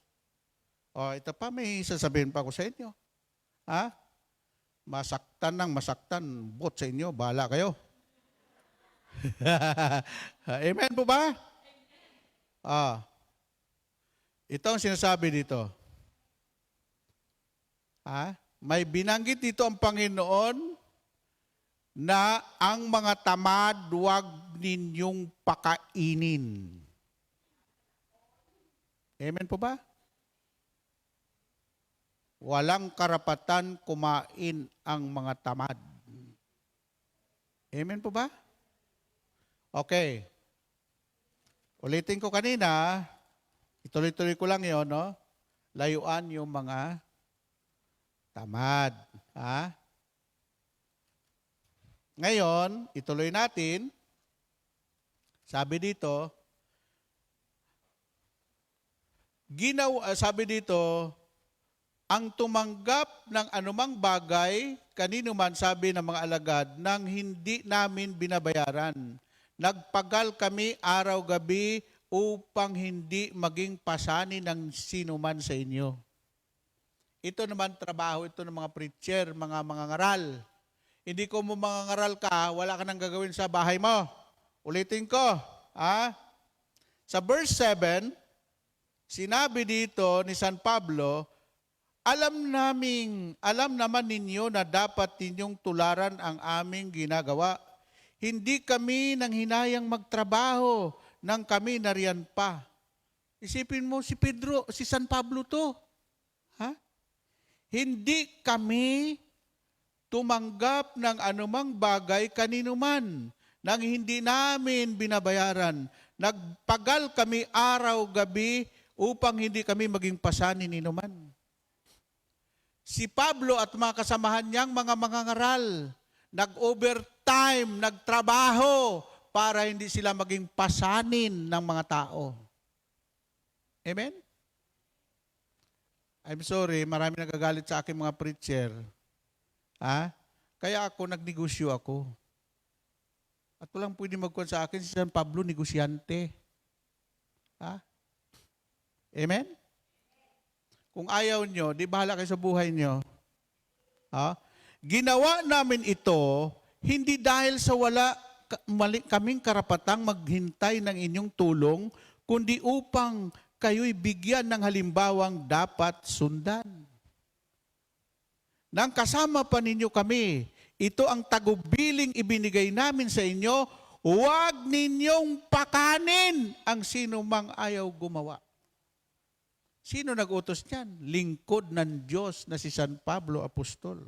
O, ito pa, may sasabihin pa ako sa inyo. Ha? Masaktan ng masaktan, bot sa inyo, bahala kayo. Amen po ba? Ito ang sinasabi dito. May binanggit dito ang Panginoon na ang mga tamad huwag ninyong pakainin. Amen po ba? Walang karapatan kumain ang mga tamad. Amen po ba? Okay. Ulitin ko kanina, ituloy-tuloy ko lang yon, no? Layuan yung mga tamad. Ha? Ngayon, ituloy natin. Sabi dito, sabi dito, ang tumanggap ng anumang bagay, kanino man sabi ng mga alagad, nang hindi namin binabayaran. Nagpagal kami araw-gabi upang hindi maging pasani ng sino man sa inyo. Ito naman trabaho, ito ng mga preacher, mga ngaral. Hindi ko mo mga ngaral ka, wala ka nang gagawin sa bahay mo. Ulitin ko. Sa verse 7, sinabi dito ni San Pablo, alam naman ninyo na dapat ninyong tularan ang aming ginagawa. Hindi kami nang hinayang magtrabaho nang kami nariyan pa. Isipin mo si Pedro, si San Pablo to. Ha? Hindi kami tumanggap ng anumang bagay kanino man nang hindi namin binabayaran. Nagpagal kami araw-gabi upang hindi kami maging pasani ni numan. Si Pablo at mga kasamahan niyang mga ngaral, nag-overtime, nagtrabaho para hindi sila maging pasanin ng mga tao. Amen? I'm sorry, marami nagagalit sa aking mga preacher. Kaya ako, nagnegosyo ako. At walang pwede magkuhan sa akin, si San Pablo, negosyante. Amen? Kung ayaw nyo, di bahala kayo sa buhay nyo. Ginawa namin ito, hindi dahil sa wala kaming karapatang maghintay ng inyong tulong, kundi upang kayo'y bigyan ng halimbawang dapat sundan. nang kasama pa ninyo kami. Ito ang tagubiling ibinigay namin sa inyo. Huwag ninyong pakanin ang sino mang ayaw gumawa. Sino nag-utos niyan? Lingkod ng Diyos na si San Pablo Apostol.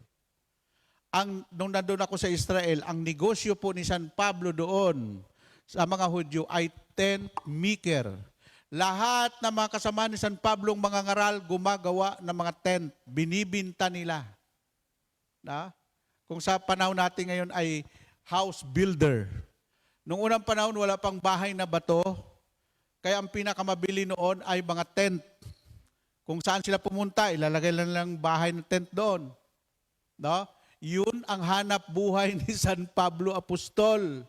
Nung nandun ako sa Israel, ang negosyo po ni San Pablo doon sa mga Hudyo ay tent maker. Lahat ng mga kasama ni San Pablo mga ngaral gumagawa ng mga tent. Binibinta nila. Kung sa panahon natin ngayon ay house builder. Nung unang panahon wala pang bahay na bato, kaya ang pinakamabili noon ay mga tent. Kung saan sila pumunta, ilalagay lang bahay ng tent doon. No? Yun ang hanap buhay ni San Pablo Apostol.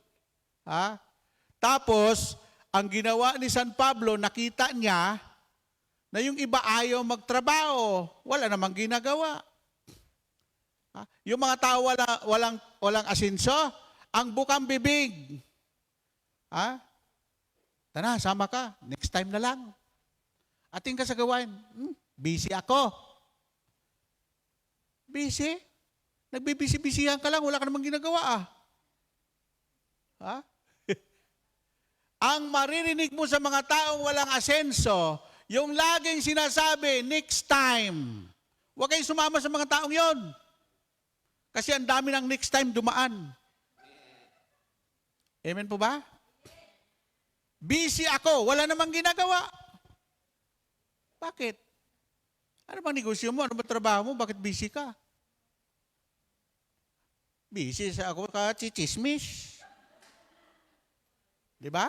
Tapos, ang ginawa ni San Pablo, nakita niya na yung iba ayaw magtrabaho. Wala namang ginagawa. Yung mga tao walang asinso, ang bukang bibig. Tana, sama ka. Next time na lang. Ating ka sa gawain. Busy ako. Busy? Nagbibisi-bisihan ka lang, wala ka namang ginagawa Ang maririnig mo sa mga taong walang asenso, yung laging sinasabi, next time. Huwag kayong sumama sa mga taong yon. Kasi ang dami ng next time dumaan. Amen po ba? Busy ako, wala namang ginagawa. Bakit? Ano bang negosyo mo? Ano bang trabaho mo? Bakit busy ka? Busy sa ako ka-chichismis. Di ba?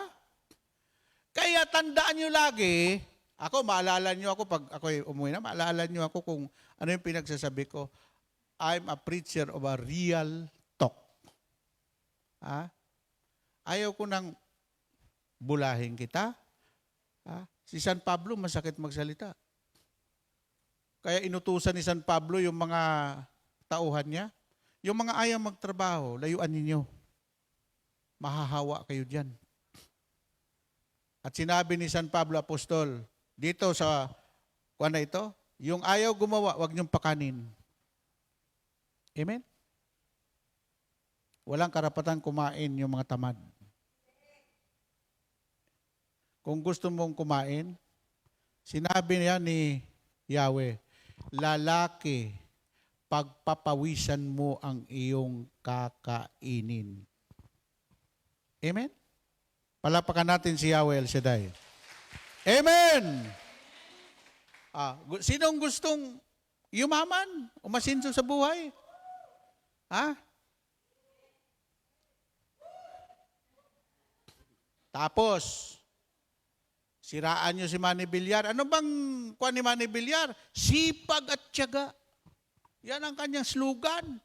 Kaya tandaan nyo lagi, maalala nyo ako, pag ako umuwi na, maalala nyo ako kung ano yung pinagsasabi ko. I'm a preacher of a real talk. Ayaw ko nang bulahin kita. Si San Pablo, masakit magsalita. Kaya inutusan ni San Pablo yung mga tauhan niya. Yung mga ayaw magtrabaho, layuan ninyo. Mahahawa kayo dyan. At sinabi ni San Pablo Apostol, dito sa kuwan na ito, yung ayaw gumawa, wag niyong pakanin. Amen? Walang karapatan kumain yung mga tamad. Kung gusto mong kumain, sinabi niya ni Yahweh, lalaki, pagpapawisan mo ang iyong kakainin. Amen? Palapakan natin si Yahweh El Shaddai. Amen! Sinong gustong yumaman? Umasinso sa buhay? Tapos, siraan nyo si Manny Villar. Ano bang kuha ni Manny Villar? Sipag at tiyaga. Yan ang kanyang slogan.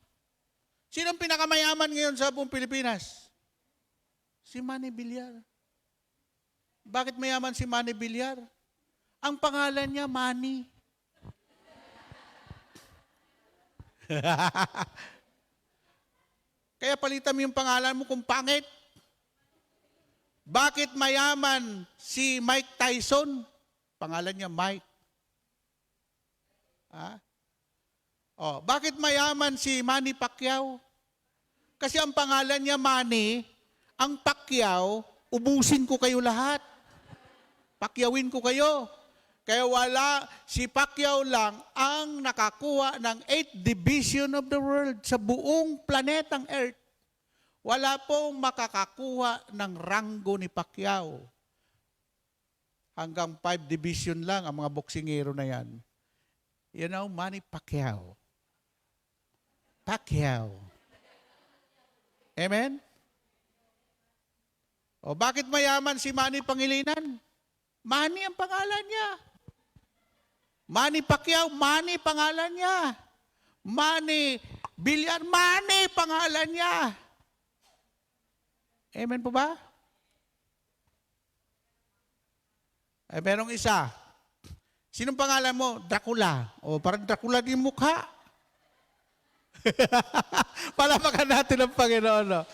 Sinong pinakamayaman ngayon sa buong Pilipinas? Si Manny Villar. Bakit mayaman si Manny Villar? Ang pangalan niya, Manny. Kaya palitan mo yung pangalan mo kung pangit. Bakit mayaman si Mike Tyson? Pangalan niya Mike. Bakit mayaman si Manny Pacquiao? Kasi ang pangalan niya Manny, ang Pacquiao, ubusin ko kayo lahat. Pakyawin ko kayo. Kaya si Pacquiao lang ang nakakuha ng 8th division of the world sa buong planetang Earth. Wala pong makakakuha ng ranggo ni Pacquiao. Hanggang 5 division lang ang mga boksingero na yan. You know, Manny Pacquiao. Pacquiao. Amen? Bakit mayaman si Manny Pangilinan? Manny ang pangalan niya. Manny Pacquiao, Manny pangalan niya. Manny Villar, Manny pangalan niya. Amen po ba? Merong isa. Sinong pangalan mo? Dracula. Parang Dracula din mukha. Palapakan natin ang Panginoon.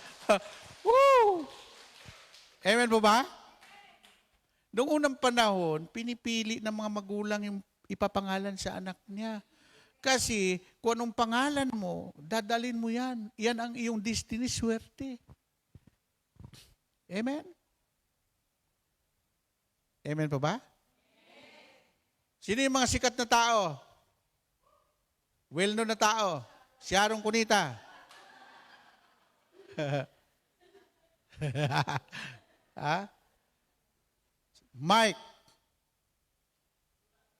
Woo! Amen po ba? Noong unang panahon, pinipili ng mga magulang yung ipapangalan sa anak niya. Kasi kung anong pangalan mo, dadalin mo yan. Yan ang iyong destiny, swerte. Amen? Amen pa ba? Sino yung mga sikat na tao? Well-known na tao. Si Aaron Cunita. Ha? Mike.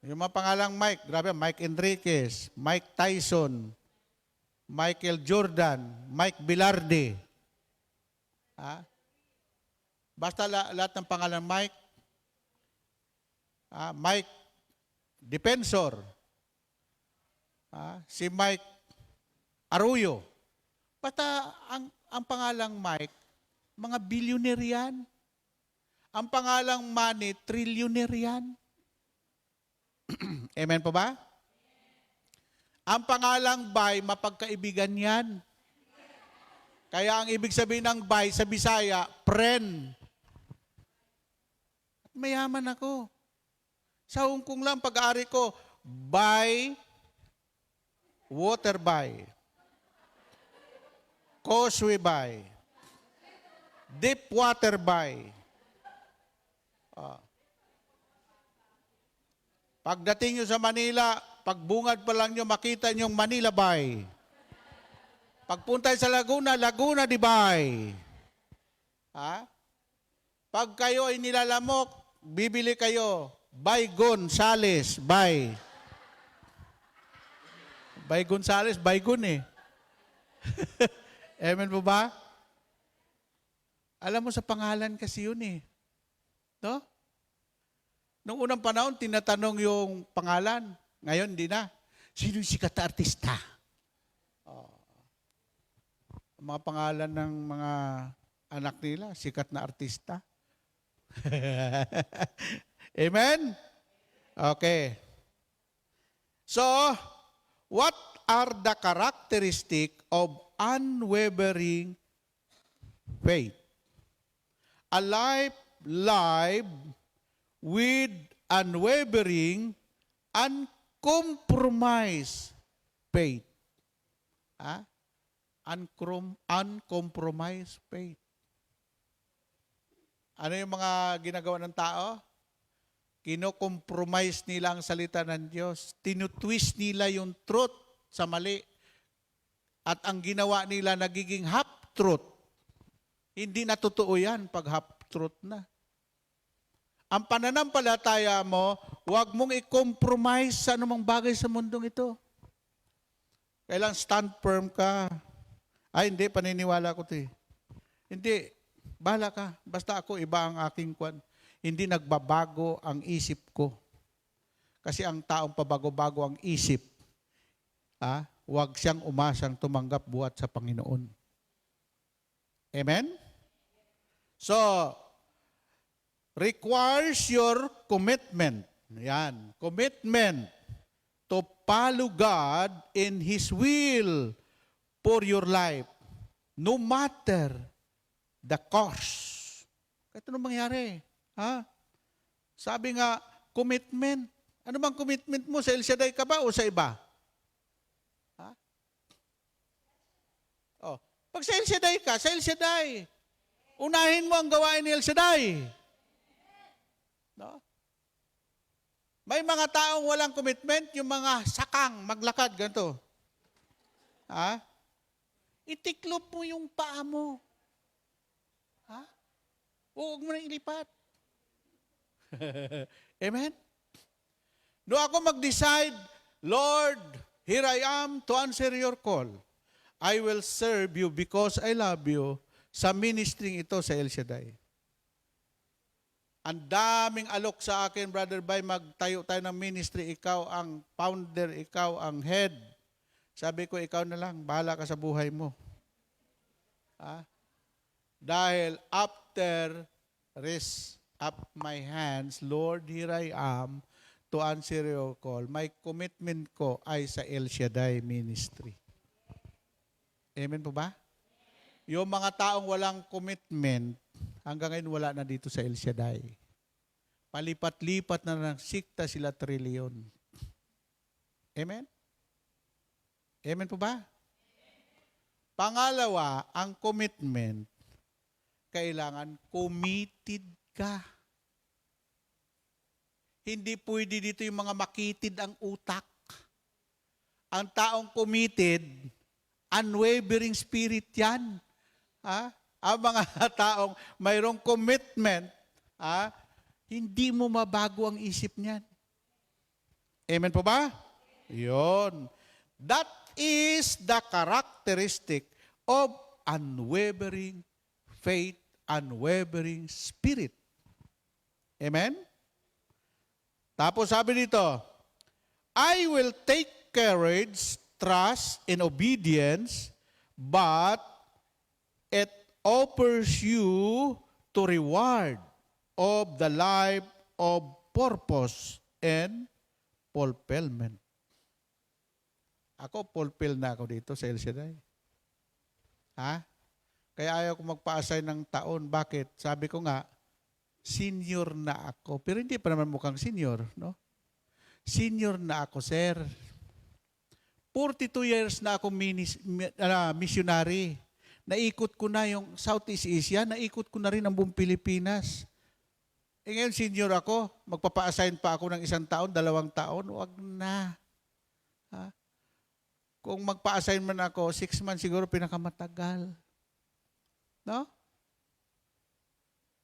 Yung mga pangalang Mike, grabe, Mike Enriquez, Mike Tyson, Michael Jordan, Mike Bilarde. Ha? Basta lahat ng pangalan Mike. Mike Defensor. Si Mike Arroyo. Basta ang pangalang Mike, mga billionaire yan. Ang pangalang Manny, trillionaire yan. Amen po ba? Ang pangalang Bay, mapagkaibigan yan. Kaya ang ibig sabihin ng Bay sa Bisaya, friend. Mayaman ako. Sa Hong Kong lang, pag-aari ko, Bay, Water Bay, Causeway Bay, Deep Water Bay. Pagdating nyo sa Manila, pagbungad pa lang nyo, makita nyo yung Manila Bay. Pagpunta sa Laguna, Laguna de Bay. Pag kayo ay nilalamok, bibili kayo, Bay Gonzales, Bay. Bay Gonzales, Baygon eh. Amen po ba? Alam mo sa pangalan kasi yun eh. No? Noong unang panahon, tinatanong yung pangalan. Ngayon, hindi na. Sino yung sikat na artista? Mga pangalan ng mga anak nila, sikat na artista. Amen? Okay. So, what are the characteristics of unwavering faith? A life lived with unwavering, uncompromised faith. Uncompromised faith. Ano yung mga ginagawa ng tao? Kino-compromise nila ang salita ng Diyos. Tinutwist nila yung truth sa mali. At ang ginawa nila nagiging half-truth. Hindi na totoo yan pag half-truth na. Ang pananampalataya mo, huwag mong i-compromise sa anumang bagay sa mundong ito. Kailangan stand firm ka. Ay, hindi, paniniwala ko ito eh. Hindi, bahala ka. Basta ako, iba ang aking kwan. Hindi nagbabago ang isip ko. Kasi ang taong pabago-bago ang isip, huwag siyang umasang tumanggap buhat sa Panginoon. Amen? So, requires your commitment. Yan. Commitment to follow God in His will for your life. No matter the cost. Kahit anong mangyari. Sabi nga, commitment. Ano bang commitment mo? Sa El Shaddai ka ba o sa iba? Pag sa El Shaddai ka, sa El Shaddai. Unahin mo ang gawain ni El Shaddai. No? May mga taong walang commitment, yung mga sakang, maglakad, ganito. Itiklop mo yung paa mo. Huwag mo nang ilipat. Amen? No ako mag-decide, Lord, here I am to answer your call. I will serve you because I love you sa ministry ito sa El Shaddai. Ang daming alok sa akin, Brother Bay, magtayo tayo ng ministry, ikaw ang founder, ikaw ang head. Sabi ko, ikaw na lang, bahala ka sa buhay mo. Dahil after raise up my hands, Lord, here I am to answer your call. My commitment ko ay sa El Shaddai ministry. Amen po ba? Yung mga taong walang commitment, hanggang ngayon wala na dito sa El Shaddai. Palipat-lipat na ng sikta sila trilyon. Amen? Amen po ba? Pangalawa, ang commitment, kailangan committed ka. Hindi pwede dito yung mga makitid ang utak. Ang taong committed, unwavering spirit yan. Ang mga taong mayroong commitment, hindi mo mabago ang isip niyan. Amen po ba? Yun. That is the characteristic of unwavering faith, unwavering spirit. Amen? Tapos sabi dito, I will take courage, trust, and obedience, but it offers you to reward of the life of purpose and fulfillment. Ako, fulfill na ako dito sa El Shaddai. Kaya ayaw ko magpa-assign ng taon. Bakit? Sabi ko nga, senior na ako. Pero hindi pa naman mukhang senior, no? Senior na ako, sir. 42 years na ako missionary. Naikot ko na yung Southeast Asia, naikot ko na rin ang buong Pilipinas. Ngayon, senior ako, magpapa-assign pa ako ng 1 taon, 2 taon, wag na. Kung magpa-assign man ako, 6 months siguro pinakamatagal. No?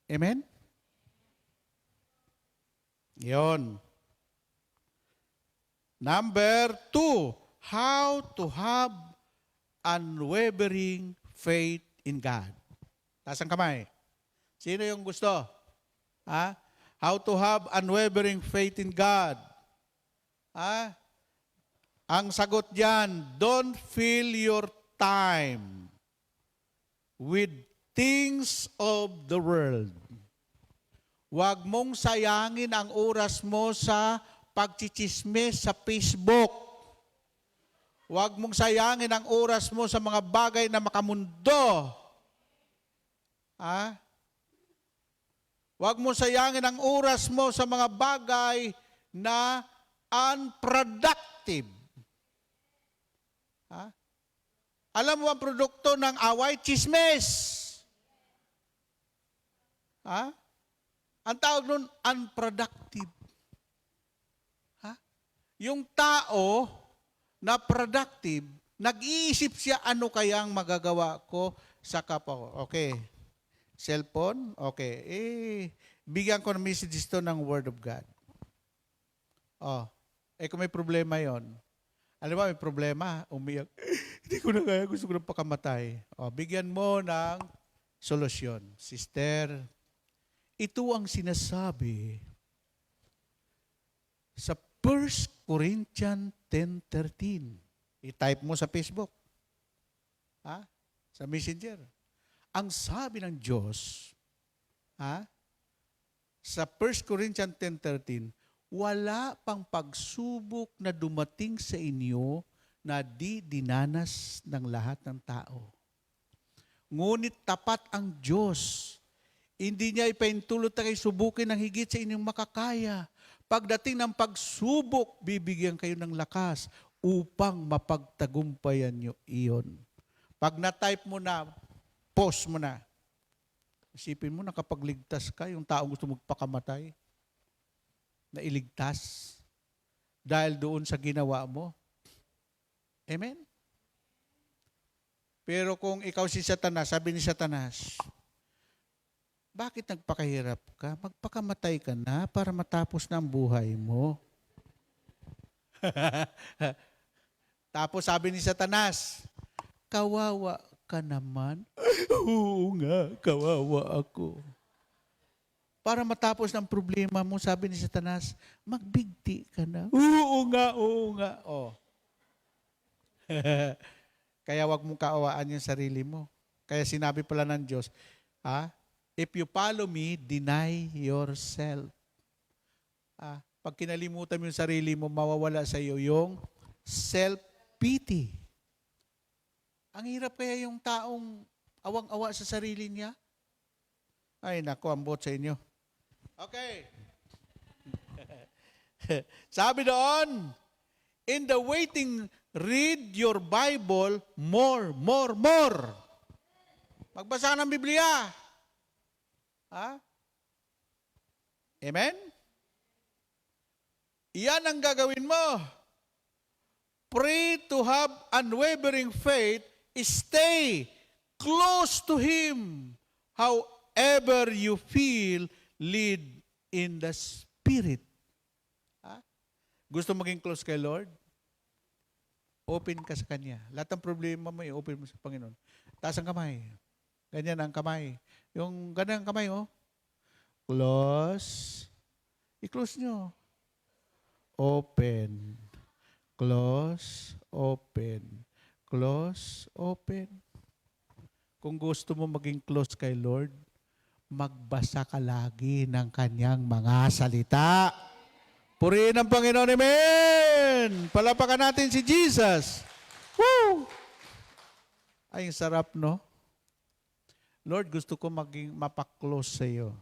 Amen? Yon. Number 2, how to have unwavering faith in God. Taas ang kamay. Sino yung gusto? How to have unwavering faith in God. Ang sagot diyan, don't fill your time with things of the world. Huwag mong sayangin ang oras mo sa pagchichismis sa Facebook. Huwag mong sayangin ang oras mo sa mga bagay na makamundo. Huwag mong sayangin ang oras mo sa mga bagay na unproductive. Alam mo ang produkto ng away? Chismis. Ang tawag nun, unproductive. Yung tao na productive, nag-iisip siya ano kayang magagawa ko sa kapwa ko. Okay. Cellphone? Okay. Bigyan ko ng message to ng Word of God. Kung may problema yon, alam mo, may problema, umiyak. Hindi ko na kaya, gusto ko na pakamatay. Bigyan mo ng solusyon. Sister, ito ang sinasabi sa 1 Corinthians 10:13. I-type mo sa Facebook. Sa Messenger. Ang sabi ng Diyos, sa 1 Corinthians 10:13, wala pang pagsubok na dumating sa inyo na di dinanas ng lahat ng tao. Ngunit tapat ang Diyos. Hindi niya ipaintulot na kayo subukin ng higit sa inyong makakaya. Pagdating ng pagsubok, bibigyan kayo ng lakas upang mapagtagumpayan nyo iyon. Pag na-type mo na, post mo na. Isipin mo, nakapagligtas ka, yung taong gusto magpakamatay, na iligtas dahil doon sa ginawa mo. Amen? Pero kung ikaw si Satanas, sabi ni Satanas, bakit nagpakahirap ka? Magpakamatay ka na para matapos na ang buhay mo. Tapos sabi ni Satanas, kawawa ka naman. Oo nga, kawawa ako. Para matapos ng problema mo, sabi ni Satanas, magbigti ka na. Oo nga. Kaya wag mong kaawaan yung sarili mo. Kaya sinabi pala ng Diyos, if you follow me, deny yourself. Pag kinalimutan mo yung sarili mo, mawawala sa iyo yung self-pity. Ang hirap kaya yung taong awang-awa sa sarili niya. Ay, naku, ambot sa inyo. Okay. Sabi doon, in the waiting Read your Bible more, more, more. Magbasa ka ng Biblia. Ha? Amen? Iyan ang gagawin mo. Pray to have unwavering faith. Stay close to Him. However you feel, lead in the Spirit. Ha? Gusto maging close kay Lord? Open ka sa Kanya. Lahat ng problema mo, i-open mo sa Panginoon. Taas ang kamay. Ganyan ang kamay. Yung ganyan ang kamay, oh. Close. I-close nyo. Open. Close. Open. Close. Open. Kung gusto mo maging close kay Lord, magbasa ka lagi ng Kanyang mga salita. Purihin ang Panginoon. Amen! Palapakan natin si Jesus. Woo! Ay, ang sarap, no? Lord, gusto ko maging mapaklose sa iyo.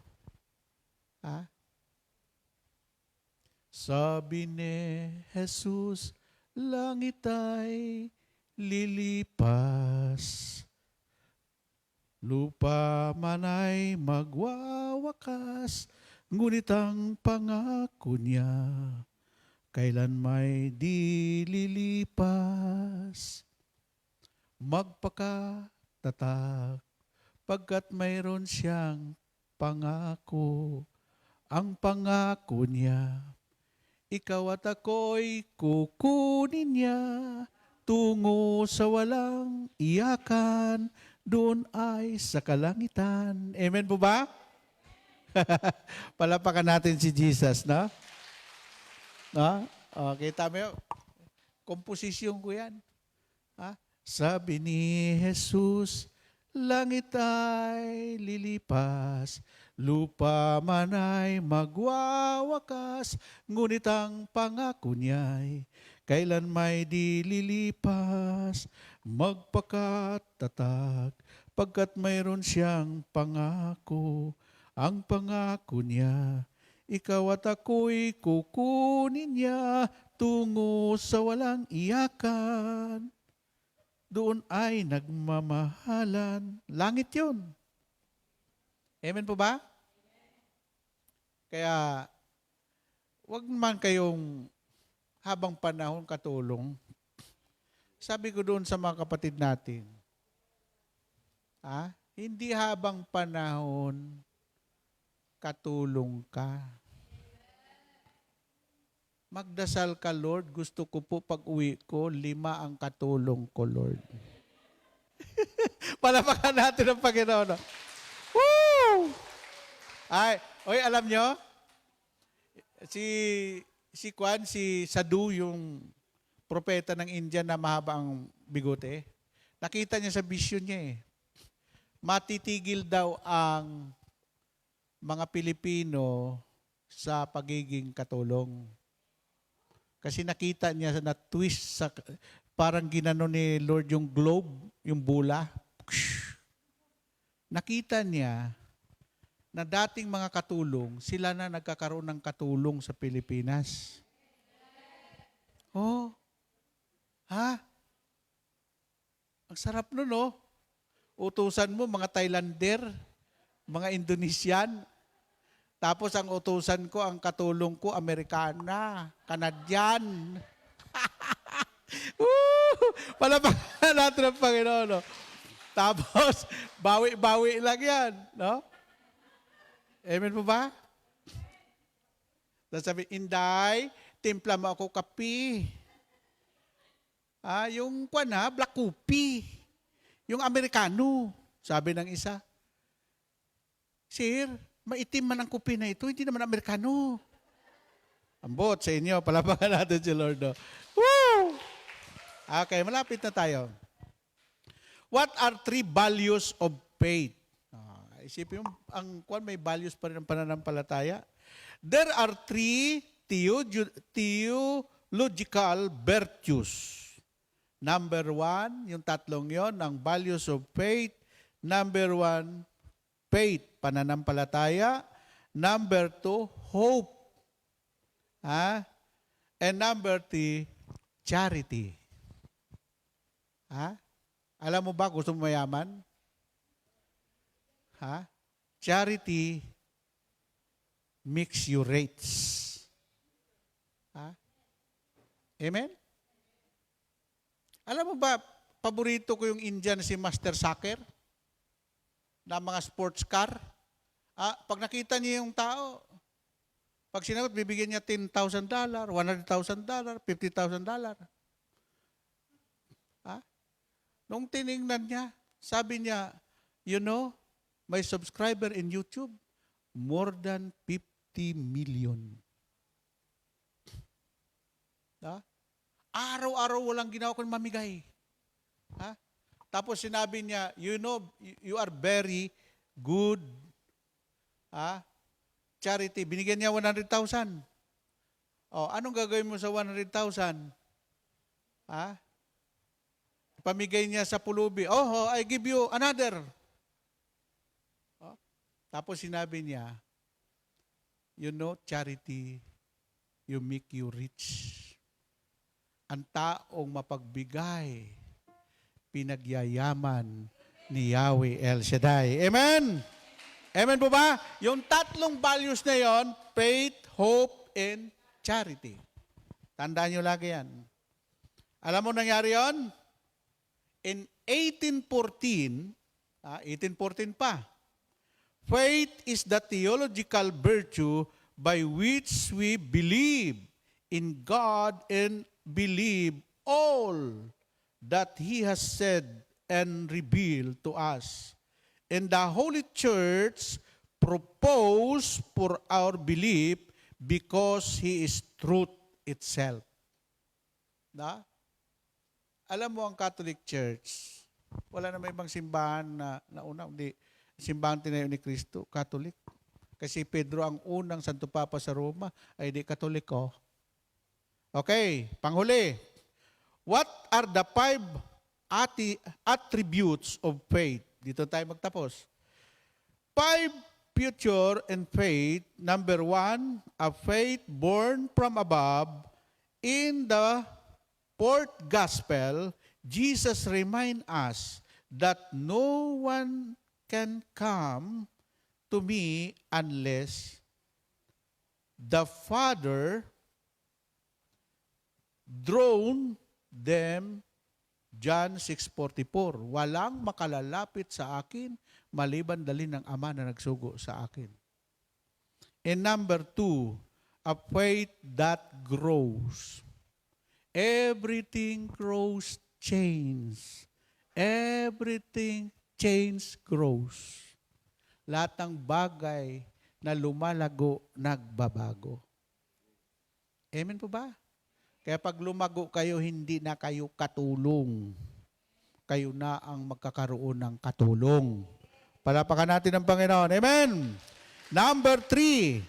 Ha? Sabi ni Jesus, langit ay lilipas. Lupa man ay magwawakas. Ngunit ang pangako niya, kailan may di lilipas. Magpakatatag, pagkat mayroon siyang pangako. Ang pangako niya, ikaw at ako'y kukunin niya tungo sa walang iyakan, doon ay sa kalangitan. Amen po ba? Palapakan natin si Jesus, no? No? Okay, tama. Komposisyon ko yan. Ha? Sabi ni Jesus, langit ay lilipas, lupa man ay magwawakas, ngunit ang pangako niya'y kailan may di lilipas. Magpakatatag, pagkat mayroon siyang pangako. Ang pangako niya, ikaw at ako'y kukunin niya tungo sa walang iyakan. Doon ay nagmamahalan. Langit yun. Amen po ba? Kaya, wag man kayong habang panahon katulong. Sabi ko doon sa mga kapatid natin, hindi habang panahon katulong ka. Magdasal ka, Lord. Gusto ko po pag uwi ko, 5 ang katulong ko, Lord. Palapakan natin ang Panginoon. Woo! Ay, oy, alam nyo, si Sadhu, yung propeta ng India na mahaba ang bigote, nakita niya sa vision niya matitigil daw ang mga Pilipino sa pagiging katulong. Kasi nakita niya na twist, parang ginano ni Lord yung globe, yung bula. Nakita niya na dating mga katulong, sila na nagkakaroon ng katulong sa Pilipinas. Oh, ha? Ang sarap nun, no? Utusan mo, mga Thailander, mga Indonesian. Tapos ang utusan ko, ang katulong ko, Amerikana, Canadian. Palapakan natin ang Panginoon, no? Tapos, bawi-bawi lang yan, no? Amen po ba? Tapos sabi, Inday, timpla mo ako kape. Yung black coffee. Yung Amerikano, sabi ng isa. Sir, maitim man ang kopi na ito, hindi naman Amerikano. Ambot sa inyo, palapakan natin si Lord. No? Woo! Okay, malapit na tayo. What are 3 values of faith? Isipin mo, may values pa rin ang pananampalataya. There are 3 theological virtues. Number 1, yung tatlong yon, ang values of faith. Number 1, faith, pananampalataya. Number 2, hope. And number 3, charity. Ha? Alam mo ba, gusto mo mayaman? Ha? Charity makes you rich. Ha? Amen? Alam mo ba, paborito ko yung Indian si Master Saker na mga sports car. Pag nakita niya yung tao, pag sinagot, bibigyan niya $10,000, $100,000, $50,000. Nung tiningnan niya, sabi niya, you know, my subscriber in YouTube, more than 50 million. Araw-araw walang ginawa ko mamigay. Tapos sinabi niya, you know, you are very good. Charity. Binigyan niya 100,000. Anong gagawin mo sa 100,000? Pamigay niya sa pulubi. I give you another. Tapos sinabi niya, you know, charity, you make you rich. Ang taong mapagbigay, pinagyayaman ni Yahweh El Shaddai. Amen? Amen po ba? Yung tatlong values na yon, faith, hope, and charity. Tandaan nyo lagi yan. Alam mo nangyari yon? In 1814 pa, faith is the theological virtue by which we believe in God and believe all that He has said and revealed to us. And the Holy Church proposed for our belief because He is truth itself. Alam mo ang Catholic Church, wala na may ibang simbahan na nauna, hindi simbahan tinayo ni Kristo, Catholic. Kasi Pedro ang unang Santo Papa sa Roma ay di Katoliko. Okay, panghuli. What are the 5 attributes of faith? Dito tayo magtapos. 5 future and faith. Number 1, a faith born from above. In the 4th gospel, Jesus reminds us that no one can come to me unless the Father drawn them. John 6:44. Walang makalalapit sa akin maliban dalhin ng Ama na nagsugo sa akin. And number 2, a faith that grows. Everything grows, change. Everything change, grows. Lahat ng bagay na lumalago, nagbabago. Amen po ba? Kaya pag lumago kayo, hindi na kayo katulong. Kayo na ang magkakaroon ng katulong. Palapakan natin ang Panginoon. Amen! Number 3.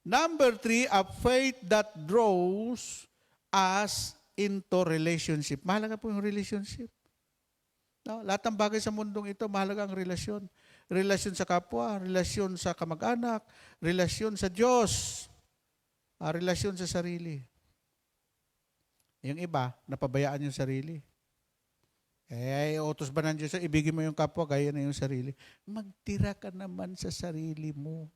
Number 3, a faith that draws us into relationship. Mahalaga po yung relationship. Lahat ng bagay sa mundong ito, mahalaga ang relasyon. Relasyon sa kapwa, relasyon sa kamag-anak, relasyon sa Diyos, relasyon sa sarili. Yung iba, napabayaan yung sarili. Utos ba ng Diyos? Ibigin mo yung kapwa, gaya na yung sarili. Magtira ka naman sa sarili mo.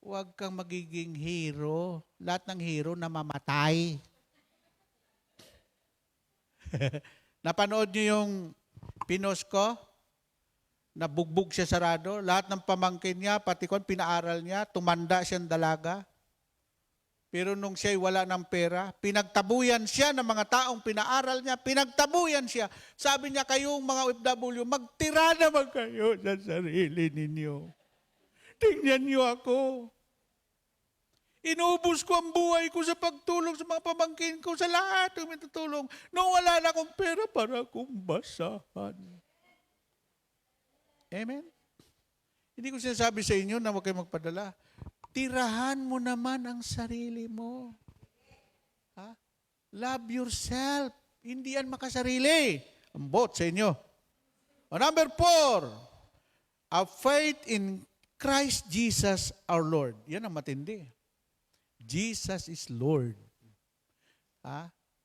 Huwag kang magiging hero. Lahat ng hero namamatay. Napanood niyo yung pinos ko? Nabugbog siya sarado. Lahat ng pamangkin niya, pati kon pinaaral niya, tumanda siyang dalaga. Pero nung siya'y wala ng pera, pinagtabuyan siya ng mga taong pinaaral niya, pinagtabuyan siya. Sabi niya, kayong mga OFW, magtira naman kayo sa sarili ninyo. Tingnan niyo ako. Inubos ko ang buhay ko sa pagtulong sa mga pamangkin ko, sa lahat ng tutulong. Nung wala na akong pera para akong basahan. Amen? Hindi ko sinasabi sa inyo na huwag kayo magpadala. Tirahan mo naman ang sarili mo. Love yourself. Hindi yan makasarili. Ang bot sa inyo. Number 4, a faith in Christ Jesus our Lord. Yan ang matindi. Jesus is Lord.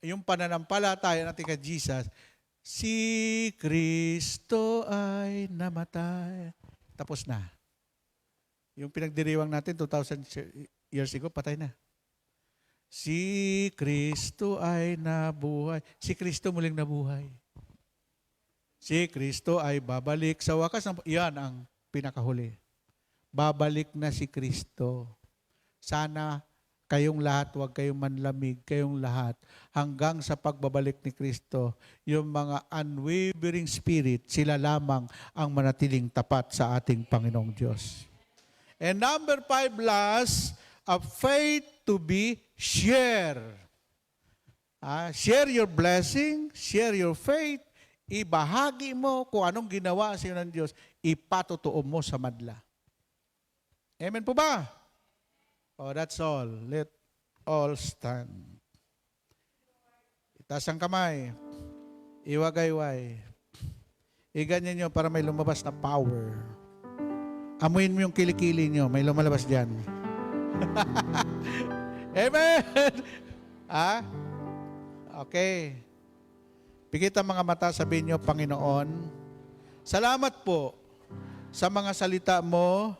yung pananampalataya natin kay Jesus, si Kristo ay namatay. Tapos na. Yung pinagdiriwang natin 2,000 years ago, patay na. Si Kristo ay nabuhay. Si Kristo muling nabuhay. Si Kristo ay babalik. Sa wakas, yan ang pinakahuli. Babalik na si Kristo. Sana kayong lahat, huwag kayong manlamig, kayong lahat, hanggang sa pagbabalik ni Kristo, yung mga unwavering spirit, sila lamang ang manatiling tapat sa ating Panginoong Diyos. And number 5, last, a faith to be shared. Share your blessing, share your faith, ibahagi mo kung anong ginawa sa iyo ng Diyos, ipatotoo mo sa madla. Amen po ba? Oh, that's all. Let all stand. Itaas ang kamay. Iwagayway. Iganyan nyo para may lumabas na power. Amuin mo yung kilikili nyo. May lumalabas dyan. Amen! Okay. Pikit ang mga mata, sabihin nyo, Panginoon, salamat po sa mga salita mo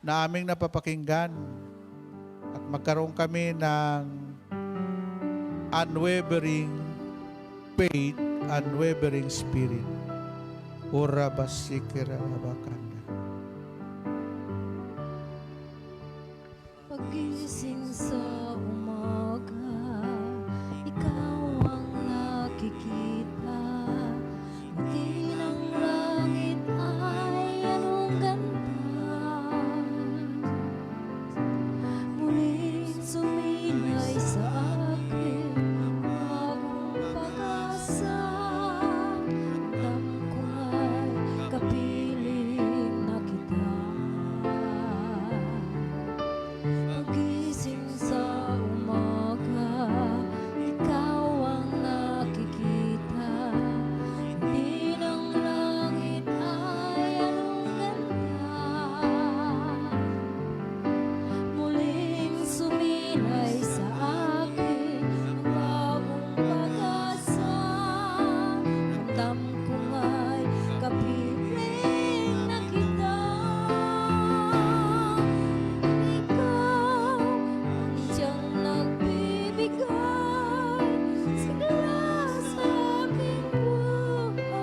na aming napapakinggan. At magkaroon kami ng unwavering faith, unwavering spirit. Ura basikira abakanda. Pagising sa umaga, ikaw ang nakikita. Ngiti ng langit ay anong ganda. Muling sumilay sa akin bagong pag-asa. Alam ko ay kapiling na kita. Pagising sa umaga, ikaw ang nakikita. Hindi ng langit ay anong ganda. Muling sumilay sa akin ang bagong pag-asa. Ramdam ko nga'y kapiling na kita. Ikaw ang siyang nagbibigay sigla sa aking buhay.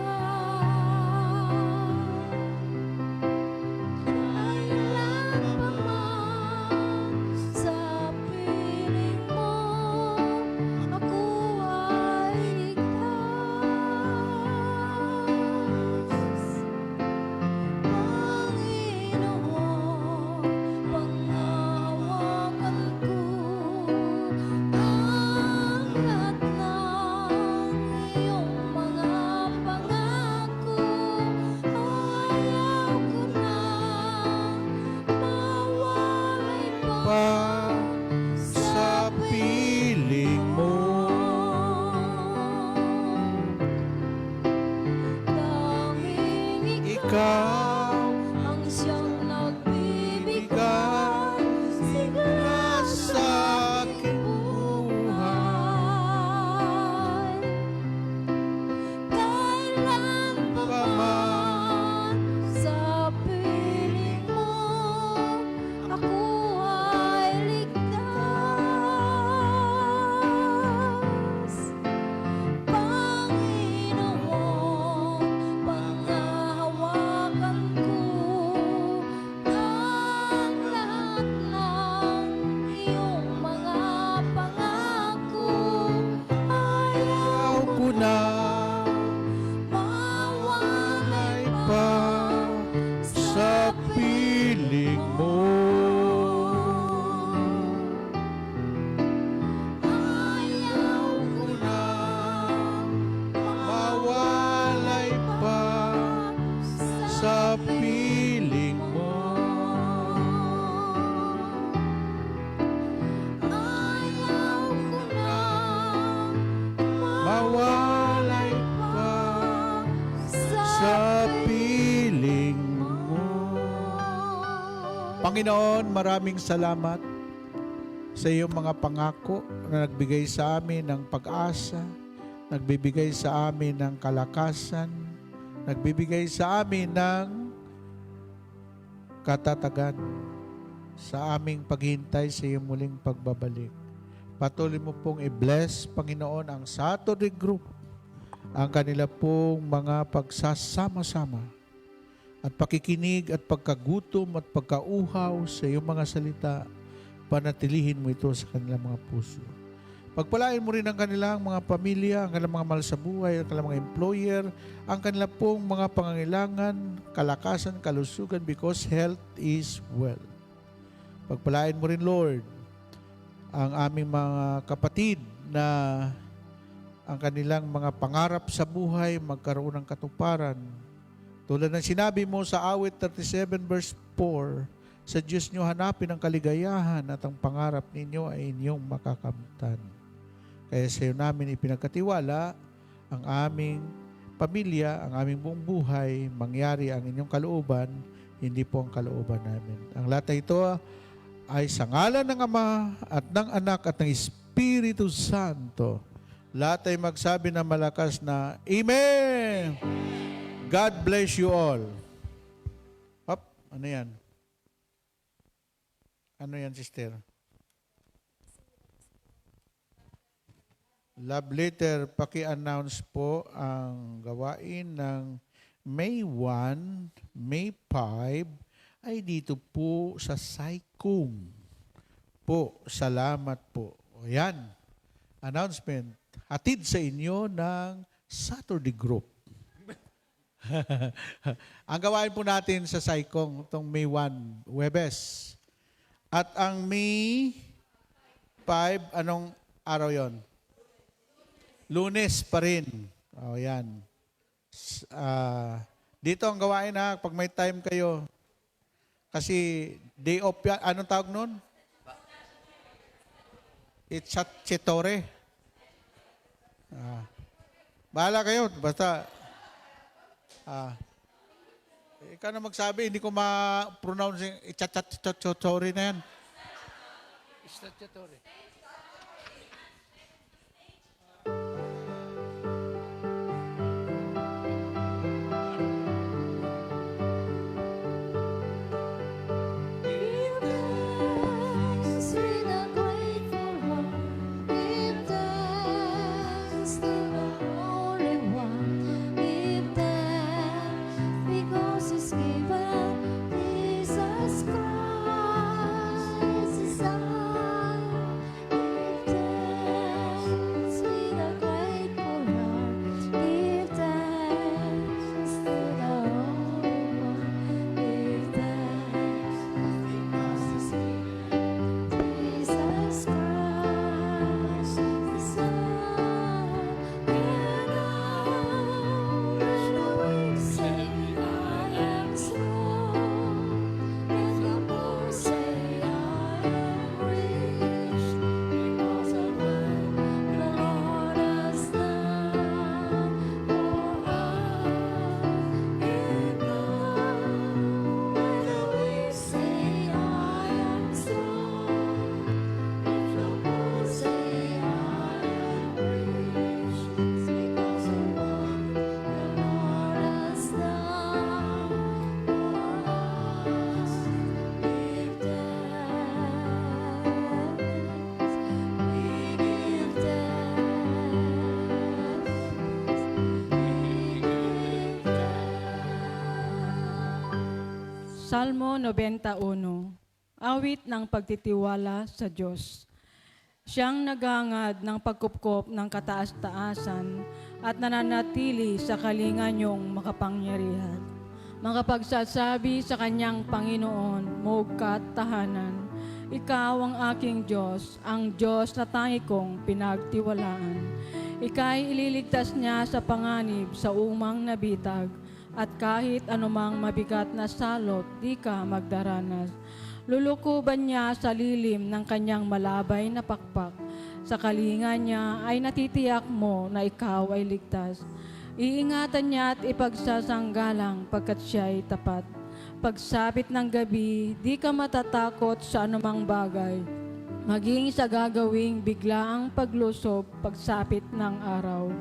Kailan pa man sa piling mo ako ay ligtas. Panginoon, panghawakan ko ang lahat ng iyong mga pangako. Ayaw ko nang mawalay pa sa piling mo. Tanging Ikaw ang siyang nagbibigay sigla sa aking buhay. Kailan pa man sa piling mo ako ay ligtas. Panginoon, panghahawakan ko ang lahat ng iyong mga pangako. Ayaw ko na mawalay pa sa piling mo. Ayaw ko Na mawalay pa sa piling mo. Ayaw ko na Mawalay pa sa piling mo. Panginoon, maraming salamat sa iyong mga pangako na nagbigay sa amin ng pag-asa, nagbibigay sa amin ng kalakasan, nagbibigay sa amin ng katatagan sa aming paghintay sa iyong muling pagbabalik. Patuloy mo pong i-bless, Panginoon, ang Saturday group, ang kanila pong mga pagsasama-sama at pakikinig at pagkagutom at pagkauhaw sa iyong mga salita, panatilihin mo ito sa kanilang mga puso. Pagpalain mo rin ang kanilang mga pamilya, ang kanilang mga mahal sa buhay, ang kanilang mga employer, ang kanilang pong mga pangangailangan, kalakasan, kalusugan, because health is wealth. Pagpalain mo rin, Lord, ang aming mga kapatid na ang kanilang mga pangarap sa buhay magkaroon ng katuparan. Tulad ng sinabi mo sa awit 37 verse 4, sa Diyos nyo hanapin ang kaligayahan at ang pangarap ninyo ay inyong makakamtan. Kaya sa iyo namin ipinagkatiwala ang aming pamilya, ang aming buong buhay, mangyari ang inyong kalooban, hindi po ang kalooban namin. Ang lahat na ito ay sa ngalan ng Ama at ng Anak at ng Espiritu Santo. Lahat ay magsabi na malakas na Amen! God bless you all. Hop, ano yan? Ano yan, sister? Love letter, paki-announce po ang gawain ng May 1, May 5, ay dito po sa Saikung. Po, salamat po. O yan, announcement. Hatid sa inyo ng Saturday group. Ang gawain po natin sa Saikong, itong May 1, Huwebes. At ang May 5, anong araw yon? Lunes pa rin. O yan. Dito ang gawain ha, pag may time kayo. Kasi day off yan. Anong tawag nun? It's Chetore. Bahala kayo. Basta, ikaw na magsabi, hindi ko ma-pronounce yung Chetore na yan. Chetore. Salmo 91, awit ng pagtitiwala sa Diyos. Siyang naghangad ng pagkupkop ng kataas-taasan at nananatili sa kalinganyong makapangyarihan. Makapagsasabi sa kanyang Panginoon, mugkat tahanan, ikaw ang aking Diyos, ang Diyos na tangi kong pinagtiwalaan. Ika'y ililigtas niya sa panganib sa umang nabitag, at kahit anumang mabigat na salot, di ka magdaranas. Lulukuban niya sa lilim ng kanyang malabay na pakpak. Sa kalinga niya ay natitiyak mo na ikaw ay ligtas. Iingatan niya at ipagsasanggalang pagkat siya ay tapat. Pagsapit ng gabi, di ka matatakot sa anumang bagay. maging sa gagawing biglaang paglusob pagsapit ng araw.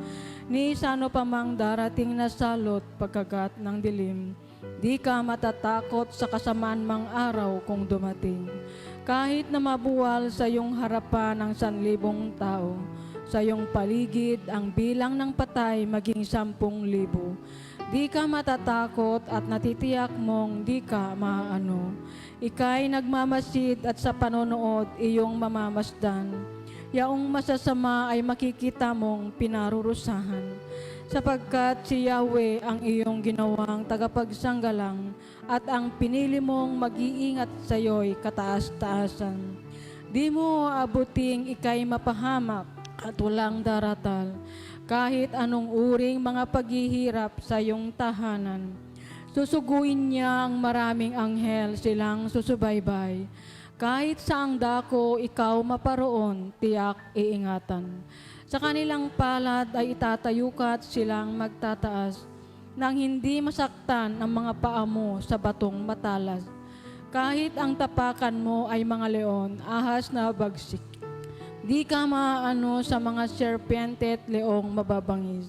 Ni sano pa mang darating na salot pagkagat ng dilim, di ka matatakot sa kasamaan mang araw kung dumating. Kahit na mabuwal sa iyong harapan ng 1,000 tao, sa iyong paligid ang bilang ng patay maging 10,000. Di ka matatakot at natitiyak mong di ka maaano. Ika'y nagmamasid at sa panonood iyong mamamasdan. Yaong masasama ay makikita mong pinarurusahan. Sapagkat si Yahweh ang iyong ginawang tagapagsanggalang at ang pinili mong mag-iingat sa iyo'y kataas-taasan. Di mo abuting ika'y mapahamak at walang daratal, kahit anong uring mga paghihirap sa iyong tahanan. Susuguin niya ang maraming anghel silang susubaybay. Kahit saang dako ikaw maparoon, tiyak iingatan. Sa kanilang palad ay itatayukat silang magtataas, nang hindi masaktan ang mga paa mo sa batong matalas. Kahit ang tapakan mo ay mga leon, ahas na bagsik. Di ka maaano sa mga serpente at leong mababangis.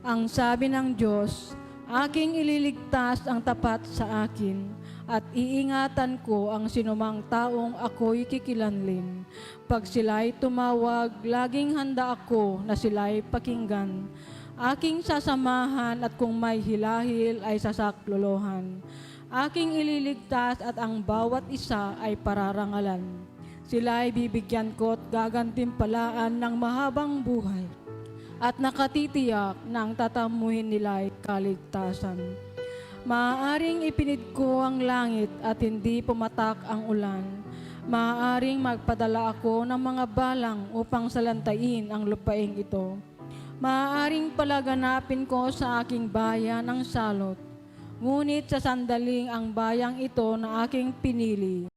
Ang sabi ng Diyos, aking ililigtas ang tapat sa akin at iingatan ko ang sinumang taong ako'y kikilanlin. Pag sila'y tumawag, laging handa ako na sila'y pakinggan. Aking sasamahan at kung may hilahil ay sasaklolohan. Aking ililigtas at ang bawat isa ay pararangalan. Sila'y bibigyan ko at gagantimpalaan ng mahabang buhay at nakatitiyak na ang tatamuhin nila'y kaligtasan. Maaaring ipinid ko ang langit at hindi pumatak ang ulan. Maaaring magpadala ako ng mga balang upang salantain ang lupaing ito. Maaaring palaganapin ko sa aking bayan ang salot. Ngunit sa sandaling ang bayang ito na aking pinili,